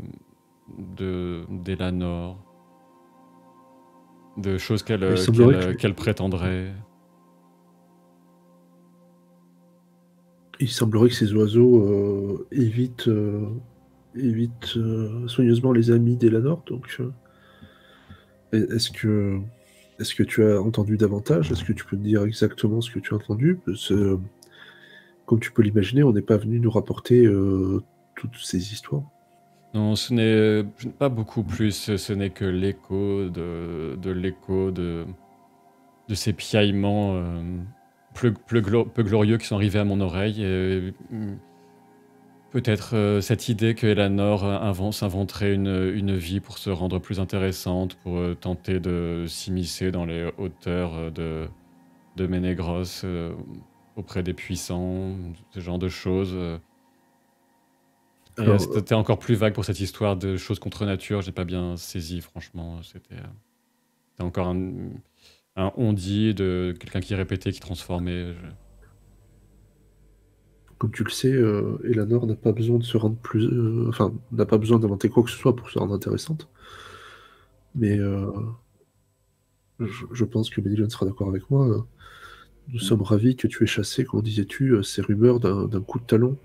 de choses Il semblerait qu'elle prétendrait. Il semblerait que ces oiseaux évitent soigneusement les amis d'Elanor. Donc, est-ce que tu as entendu davantage? Est-ce que tu peux me dire exactement ce que tu as entendu? Parce que, comme tu peux l'imaginer, on n'est pas venu nous rapporter toutes ces histoires. Non, ce n'est pas beaucoup plus, ce n'est que l'écho de ces piaillements peu glorieux qui sont arrivés à mon oreille. Et, peut-être cette idée que Elanor s'inventerait une vie pour se rendre plus intéressante, pour tenter de s'immiscer dans les hauteurs de Ménégros auprès des puissants, ce genre de choses. Et Alors, c'était encore plus vague pour cette histoire de choses contre nature, j'ai pas bien saisi, franchement. C'était encore un on-dit de quelqu'un qui répétait, qui transformait. comme tu le sais, Elanor n'a pas besoin de se rendre plus... enfin, n'a pas besoin d'inventer quoi que ce soit pour se rendre intéressante. Mais je pense que Médilan sera d'accord avec moi. Nous sommes ravis que tu aies chassé, comment disais-tu, ces rumeurs d'un coup de talon.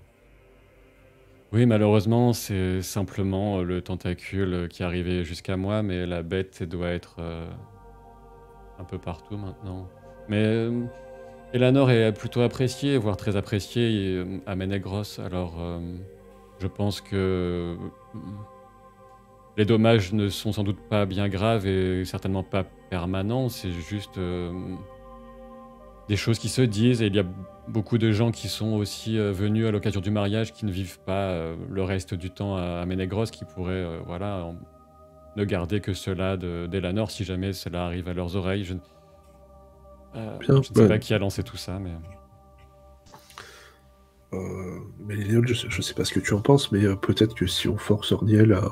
Oui, malheureusement, c'est simplement le tentacule qui est arrivé jusqu'à moi, mais la bête doit être un peu partout maintenant. Mais Elanor est plutôt appréciée, voire très appréciée à Ménégros, alors je pense que les dommages ne sont sans doute pas bien graves et certainement pas permanents, c'est juste des choses qui se disent, et il y a beaucoup de gens qui sont aussi venus à l'occasion du mariage qui ne vivent pas le reste du temps à Ménégros, qui pourraient ne garder que cela d'Elanor si jamais cela arrive à leurs oreilles. Je ne sais pas qui a lancé tout ça, mais... Mélinéol, je sais pas ce que tu en penses, mais peut-être que si on force Orniel à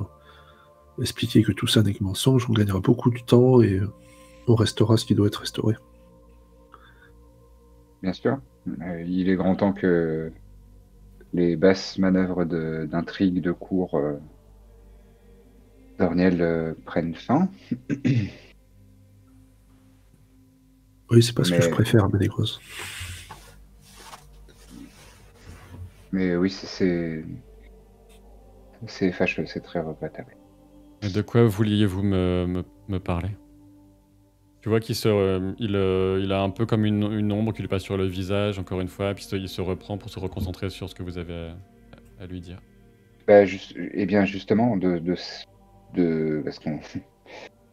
expliquer que tout ça n'est que mensonge, on gagnera beaucoup de temps et on restera ce qui doit être restauré. Bien sûr. Il est grand temps que les basses manœuvres d'intrigue, de cour d'Orniel prennent fin. Oui, c'est pas ce que je préfère, Ménégros. Mais oui, c'est fâcheux, c'est très regrettable. Et de quoi vouliez-vous me parler? Tu vois il a un peu comme une ombre qui lui passe sur le visage, encore une fois, puis il se reprend pour se reconcentrer sur ce que vous avez à lui dire. Bah, eh bien, justement, parce qu'on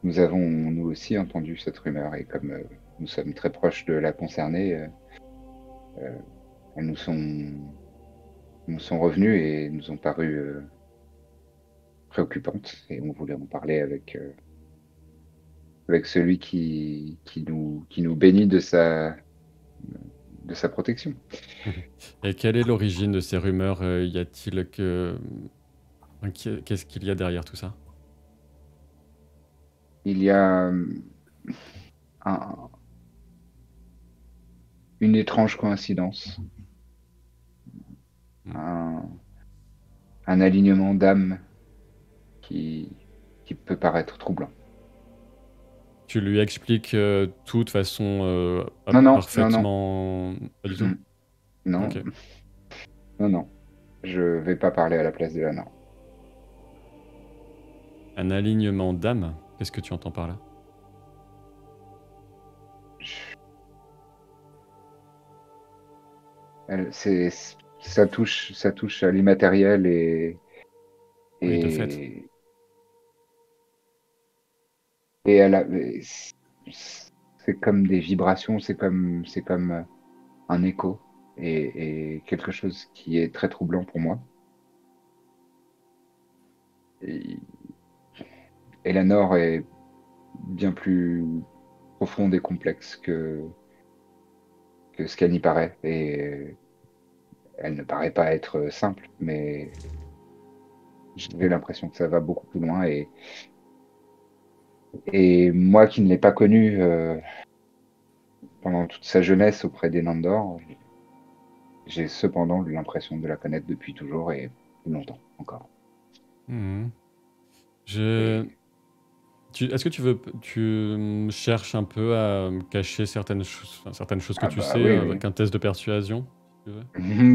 nous avons, nous aussi, entendu cette rumeur, et comme nous sommes très proches de la concernée, elles nous sont revenues et nous ont paru préoccupantes, et on voulait en parler avec celui qui nous bénit de sa protection. Et quelle est l'origine de ces rumeurs? Y a-t-il qu'est-ce qu'il y a derrière tout ça? Il y a une étrange coïncidence, un alignement d'âmes qui peut paraître troublant. Tu lui expliques tout de façon Non, parfaitement... Pas du tout? Non, Ok. non, je vais pas parler à la place de Lana. Un alignement d'âme? Qu'est-ce que tu entends par là? Ça touche à l'immatériel Oui, de fait. et c'est comme des vibrations, c'est comme un écho et quelque chose qui est très troublant pour moi. Et Eleanor est bien plus profonde et complexe que ce qu'elle n'y paraît, et elle ne paraît pas être simple, mais j'ai l'impression que ça va beaucoup plus loin, et moi qui ne l'ai pas connue pendant toute sa jeunesse auprès des Nandor, j'ai cependant l'impression de la connaître depuis toujours et plus longtemps encore. Est-ce que tu cherches un peu à cacher certaines choses que tu sais oui. avec un test de persuasion, si tu veux?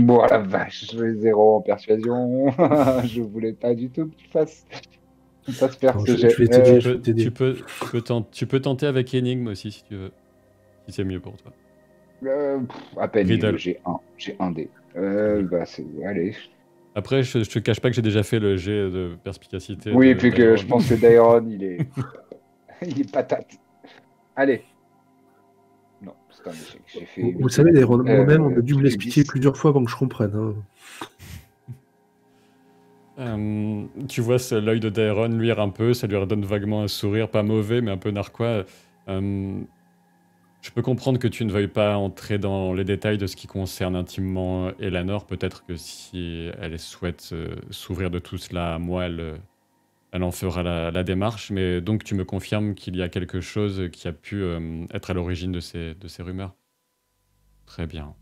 Bon, la vache, je vais 0 en persuasion. Je voulais pas du tout que tu fasses faire Attends, ce je jet. vais t'aider, je vais t'aider. Tu peux tenter avec énigme aussi si tu veux, si c'est mieux pour toi. À peine, Riddle. j'ai un dé. Allez. Après, je te cache pas que j'ai déjà fait le jet de perspicacité. Oui, de puis que Dairon. je pense que Dairon, il est patate. Allez. Non, c'est un échec. J'ai fait Vous savez, d'ailleurs, moi-même, on a dû me j'ai fait l'expliquer 10. plusieurs fois avant que je comprenne. Tu vois l'œil de Dairon luire un peu, ça lui redonne vaguement un sourire, pas mauvais, mais un peu narquois. Je peux comprendre que tu ne veuilles pas entrer dans les détails de ce qui concerne intimement Eleanor. Peut-être que si elle souhaite s'ouvrir de tout cela à moi, elle en fera la démarche. Mais donc tu me confirmes qu'il y a quelque chose qui a pu être à l'origine de ces rumeurs. Très bien.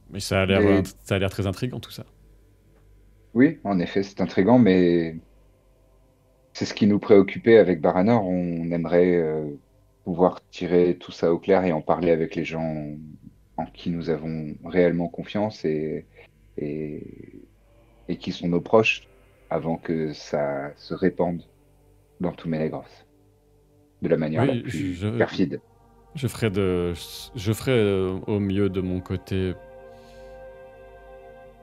Mais ça a l'air très intriguant tout ça. Oui, en effet, c'est intriguant, mais c'est ce qui nous préoccupait avec Baranor. On aimerait pouvoir tirer tout ça au clair et en parler avec les gens en qui nous avons réellement confiance et qui sont nos proches avant que ça se répande dans tout Mélégros de la manière la Oui, plus perfide. je ferai au mieux de mon côté.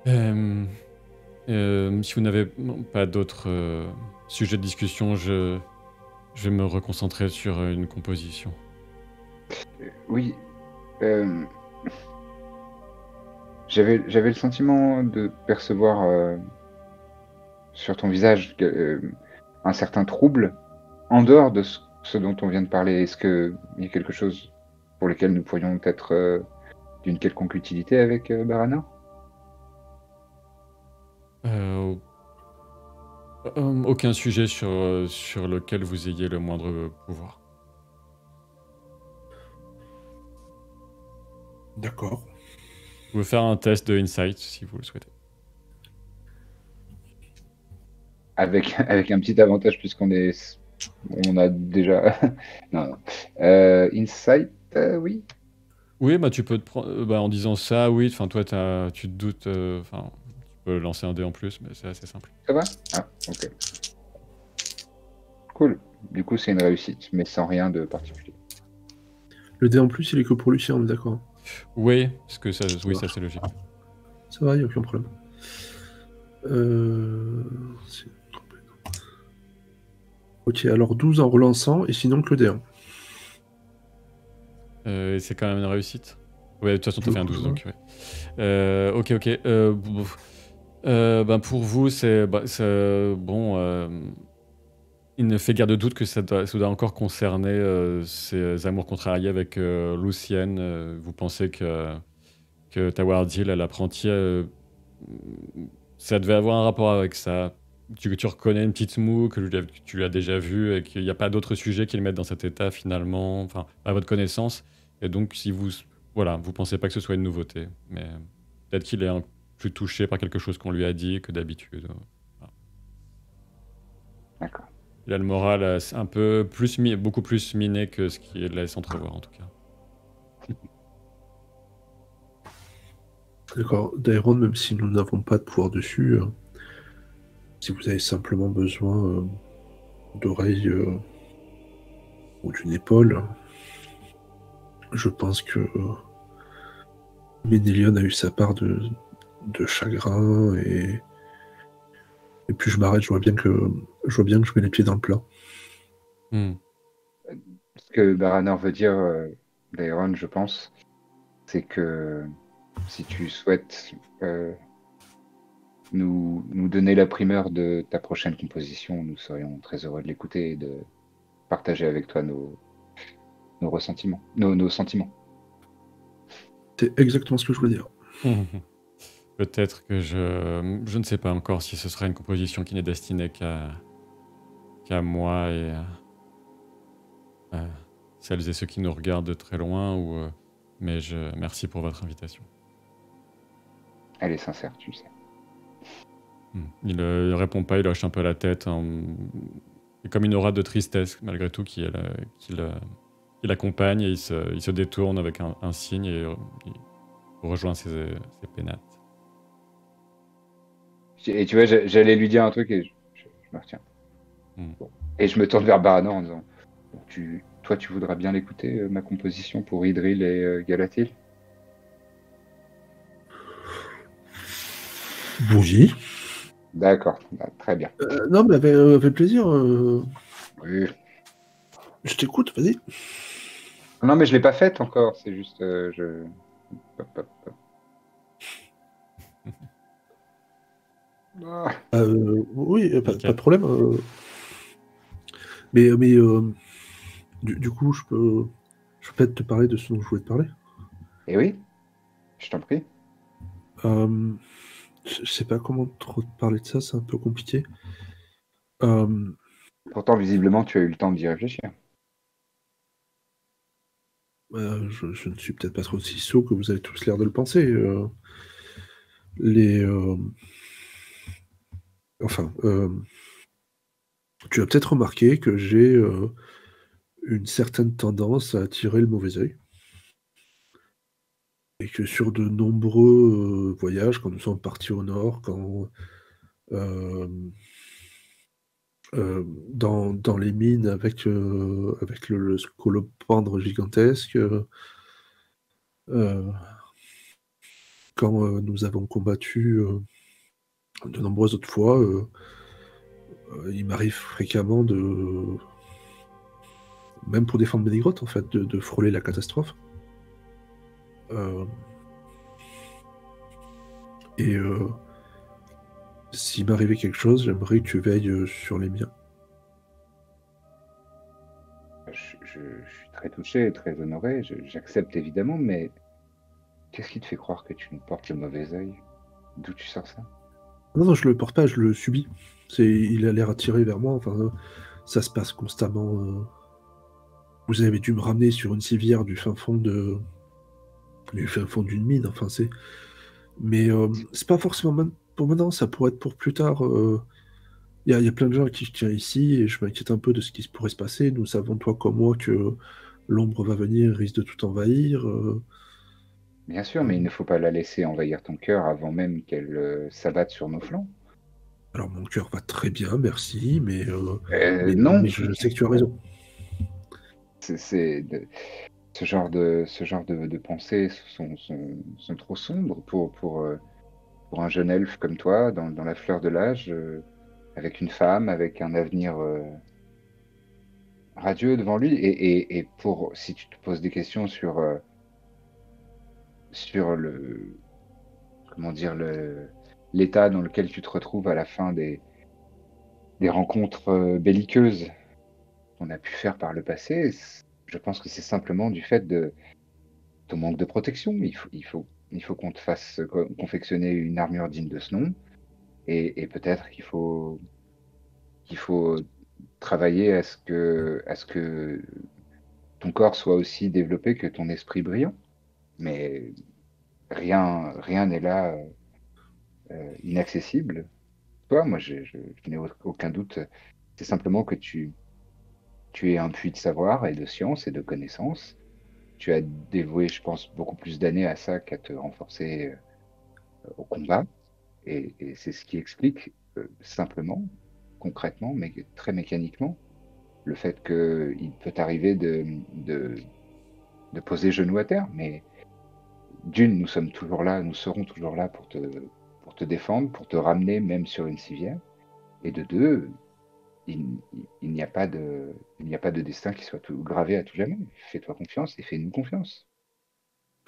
Si vous n'avez pas d'autres sujets de discussion, je vais me reconcentrer sur une composition. Oui. J'avais le sentiment de percevoir sur ton visage un certain trouble en dehors de ce dont on vient de parler. Est-ce qu'il y a quelque chose pour lequel nous pourrions être d'une quelconque utilité avec Baranor? Aucun sujet sur lequel vous ayez le moindre pouvoir. D'accord. Vous pouvez faire un test de insight si vous le souhaitez. Avec un petit avantage puisqu'on a déjà... non. Insight, oui. Oui, bah tu peux te prendre... en disant ça, oui, enfin toi tu te doutes... Enfin, tu peux lancer un dé en plus, mais c'est assez simple. Ça va? Ah, ok. Cool. Du coup, c'est une réussite, mais sans rien de particulier. Le dé en plus, il est que pour Lucien, on est d'accord. Oui, parce que ça, oui, ça c'est logique. Ça va, il n'y a aucun problème. C'est- Ok, alors 12 en relançant, et sinon que le dé 1. C'est quand même une réussite. Ouais, de toute façon, t'as fait un 12, Ouais. donc ouais. Ok. Ben pour vous, bon. Il ne fait guère de doute que ça doit encore concerner ses amours contrariés avec Lucienne. Vous pensez que Tawardil, l'apprenti, ça devait avoir un rapport avec ça. Tu reconnais une petite moue que tu lui as déjà vue et qu'il n'y a pas d'autres sujets qui le mettent dans cet état finalement, enfin, à votre connaissance. Et donc, si vous, voilà, vous pensez pas que ce soit une nouveauté, mais peut-être qu'il est plus touché par quelque chose qu'on lui a dit que d'habitude. Voilà. D'accord. Il a le moral un peu plus beaucoup plus miné que ce qu'il laisse entrevoir en tout cas. D'accord. Dairon, même si nous n'avons pas de pouvoir dessus, si vous avez simplement besoin d'oreilles ou d'une épaule, je pense que Ménélion a eu sa part de chagrin et puis je m'arrête, je vois bien que je mets les pieds dans le plat. Ce que Baranor veut dire, Dairon, je pense, c'est que si tu souhaites nous donner la primeur de ta prochaine composition, nous serions très heureux de l'écouter et de partager avec toi nos ressentiments, nos sentiments. C'est exactement ce que je voulais dire. Peut-être que je ne sais pas encore si ce sera une composition qui n'est destinée qu'à moi et à celles et ceux qui nous regardent de très loin, mais merci pour votre invitation. Elle est sincère, tu le sais. Il ne répond pas, il hoche un peu la tête. Il y a comme une aura de tristesse, malgré tout, qui l'accompagne et il se détourne avec un signe et il rejoint ses pénates. Et tu vois, j'allais lui dire un truc et je me retiens. Bon. Et je me tourne vers Baranor en disant toi, tu voudras bien l'écouter, ma composition pour Idril et Galatil? Bougie. D'accord, très bien. Non, mais avec plaisir. Oui. Je t'écoute, vas-y. Non, mais je l'ai pas faite encore, c'est juste Oui, pas de problème. Mais du coup, je peux peut-être te parler de ce dont je voulais te parler. Eh oui, je t'en prie. Je sais pas comment trop te parler de ça, c'est un peu compliqué. Pourtant, visiblement, tu as eu le temps d'y réfléchir. Je ne suis peut-être pas trop aussi sot que vous avez tous l'air de le penser. Tu as peut-être remarqué que j'ai une certaine tendance à attirer le mauvais œil. Et que sur de nombreux voyages, quand nous sommes partis au nord, quand dans les mines avec le scolopendre gigantesque, quand nous avons combattu de nombreuses autres fois, il m'arrive fréquemment même pour défendre Bénégrotte, en fait, de frôler la catastrophe. S'il m'arrivait quelque chose, j'aimerais que tu veilles sur les miens. Je suis très touché et très honoré, j'accepte évidemment, mais qu'est-ce qui te fait croire que tu nous portes le mauvais œil? D'où tu sors ça? Non, je le porte pas, je le subis. Il a l'air attiré vers moi, enfin, ça se passe constamment. Vous avez dû me ramener sur une civière du fin fond d'une mine, enfin, c'est... Mais c'est pas forcément même pour maintenant, ça pourrait être pour plus tard. Il y a plein de gens à qui je tiens ici et je m'inquiète un peu de ce qui pourrait se passer. Nous savons, toi comme moi, que l'ombre va venir, risque de tout envahir. Bien sûr, mais il ne faut pas la laisser envahir ton cœur avant même qu'elle s'abatte sur nos flancs. Alors mon cœur va très bien, merci, mais non. mais je sais que tu as raison. Ce ce genre de pensées sont trop sombres pour un jeune elfe comme toi, dans la fleur de l'âge, avec une femme, avec un avenir radieux devant lui. Et si tu te poses des questions sur comment dire, l'état dans lequel tu te retrouves à la fin des rencontres belliqueuses qu'on a pu faire par le passé, je pense que c'est simplement du fait de ton manque de protection. Il faut qu'on te fasse confectionner une armure digne de ce nom, et peut-être qu'il faut travailler à ce que ton corps soit aussi développé que ton esprit brillant. Mais rien n'est là inaccessible. Toi, moi, je n'ai aucun doute. C'est simplement que tu es un puits de savoir et de science et de connaissances. Tu as dévoué, je pense, beaucoup plus d'années à ça qu'à te renforcer au combat. Et c'est ce qui explique simplement, concrètement, mais très mécaniquement, le fait qu'il peut t'arriver de poser genou à terre. Mais d'une, nous sommes toujours là, nous serons toujours là pour te défendre, pour te ramener même sur une civière. Et de deux, il n'y a pas de destin qui soit gravé à tout jamais. Fais-toi confiance et fais-nous confiance.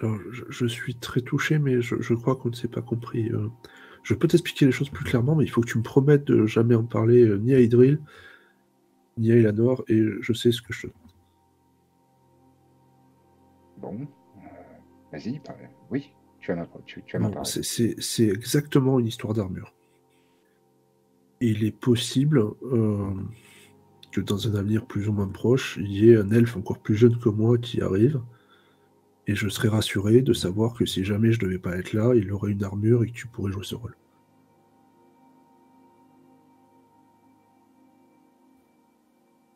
Alors, je suis très touché, mais je crois qu'on ne s'est pas compris. Je peux t'expliquer les choses plus clairement, mais il faut que tu me promettes de jamais en parler ni à Idril, ni à Elanor, et je sais ce que je te demande. Bon, vas-y, oui, tu as ma Non, parole. c'est exactement une histoire d'armure. Et il est possible que dans un avenir plus ou moins proche, il y ait un elfe encore plus jeune que moi qui arrive, et je serais rassuré de savoir que si jamais je devais pas être là, il aurait une armure et que tu pourrais jouer ce rôle.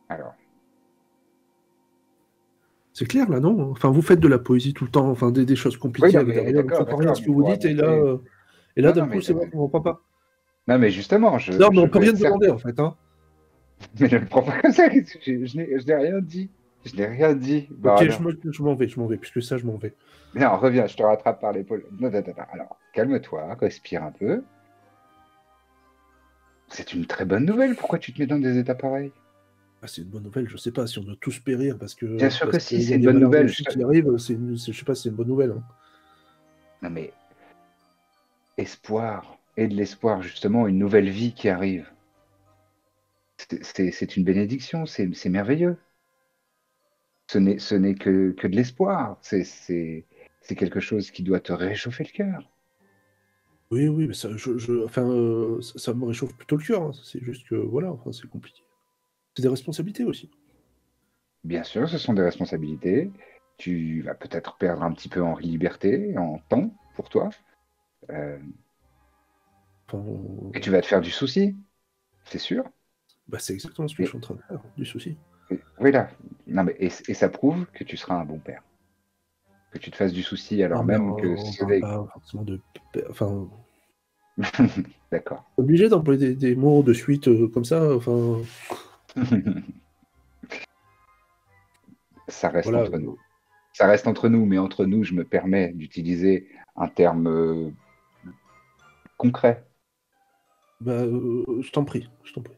Alors, C'est clair là, non? Enfin, vous faites de la poésie tout le temps, enfin des choses compliquées oui, non, avec mais derrière, je d'accord, comprends rien à ce mais que vous pour dites, et avancer. là Non, d'un non, coup, mais, c'est moi qui ne comprends pas. non, mais justement, Non, mais je on peut veux rien être te demander certain. en fait, hein. Mais ne le prends pas comme ça. Je n'ai rien dit. Je n'ai rien dit. Bon, Ok, alors. je m'en vais, puisque ça, je m'en vais. Non, reviens, je te rattrape par l'épaule. Non, non, non, non. Alors, calme-toi, respire un peu. C'est une très bonne nouvelle. Pourquoi tu te mets dans des états pareils? Ah, c'est une bonne nouvelle, je sais pas si on doit tous périr parce Bien que sûr que parce si, qu'il y c'est a une des bonne malheurs nouvelle. aussi qui arrivent, je sais pas si c'est une bonne nouvelle, hein. Non, mais espoir. Et de l'espoir, justement, une nouvelle vie qui arrive. C'est une bénédiction, c'est merveilleux. Ce n'est que de l'espoir. C'est quelque chose qui doit te réchauffer le cœur. Oui, oui, mais ça, enfin, ça me réchauffe plutôt le cœur, hein. C'est juste que, voilà, enfin, c'est compliqué. C'est des responsabilités aussi. Bien sûr, ce sont des responsabilités. Tu vas peut-être perdre un petit peu en liberté, en temps pour toi. Euh, Enfin, et tu vas te faire du souci, c'est sûr. bah, c'est exactement ce que je Mais suis en train de faire, du souci. oui, là. Non, mais, et ça prouve que tu seras un bon père. Que tu te fasses du souci Non, alors mais même que on ce parle n'est. pas forcément de... Enfin, D'accord. obligé d'employer des mots de suite comme ça, enfin, Ça reste voilà. entre nous. Ça reste entre nous, mais entre nous, je me permets d'utiliser un terme concret. Bah, je t'en prie, je t'en prie.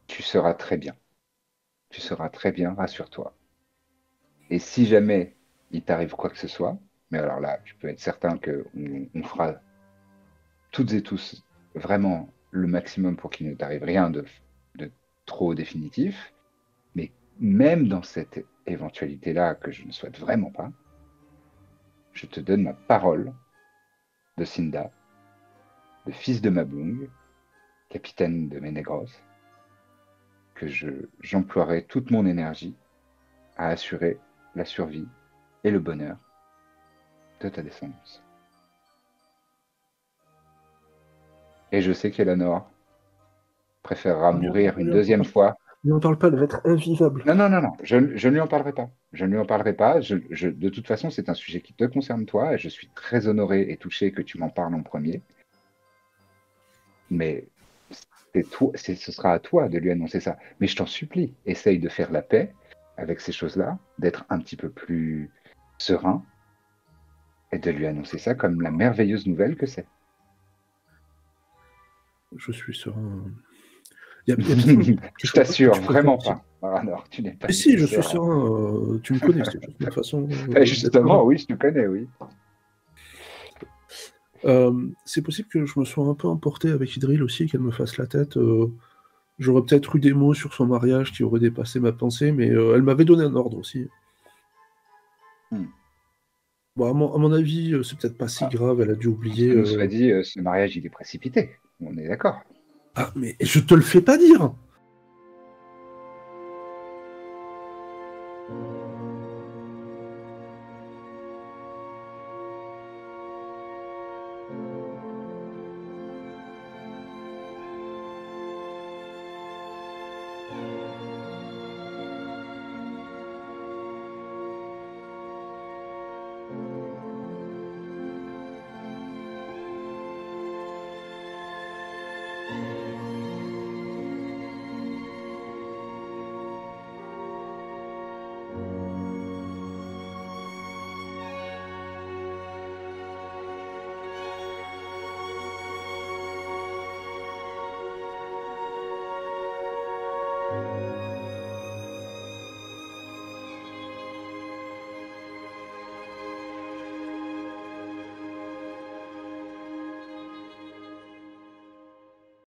Tu seras très bien. Tu seras très bien, rassure-toi. Et si jamais il t'arrive quoi que ce soit, mais alors là, tu peux être certain qu'on fera toutes et tous vraiment le maximum pour qu'il ne t'arrive rien de trop définitif. Mais même dans cette éventualité-là que je ne souhaite vraiment pas, je te donne ma parole de Sinda, de fils de Mabung, capitaine de Ménégros, que j'emploierai toute mon énergie à assurer la survie et le bonheur de ta descendance. Et je sais qu'Elanor préférera mourir une deuxième fois. Mais on parle pas de votre invivable. Non, non, non, non, je ne lui en parlerai pas. Je ne lui en parlerai pas. De toute façon, c'est un sujet qui te concerne toi, et je suis très honoré et touché que tu m'en parles en premier. Mais ce sera à toi de lui annoncer ça. Mais je t'en supplie, essaye de faire la paix avec ces choses-là, d'être un petit peu plus serein et de lui annoncer ça comme la merveilleuse nouvelle que c'est. Je suis serein. Il y a peut-être quelque Je chose t'assure, que tu peux vraiment faire, pas. Ranor, tu n'es pas Mais du si, tout je suis serein. serein. Tu me connais, c'est juste ma façon. Justement, oui, je te connais, oui. C'est possible que je me sois un peu emporté avec Idril aussi, qu'elle me fasse la tête. J'aurais peut-être eu des mots sur son mariage qui auraient dépassé ma pensée, mais elle m'avait donné un ordre aussi. Hmm. Bon, à mon avis, c'est peut-être pas si grave, elle a dû oublier. Que nous soit dit, ce mariage, il est précipité. On est d'accord. Ah, mais je te le fais pas dire!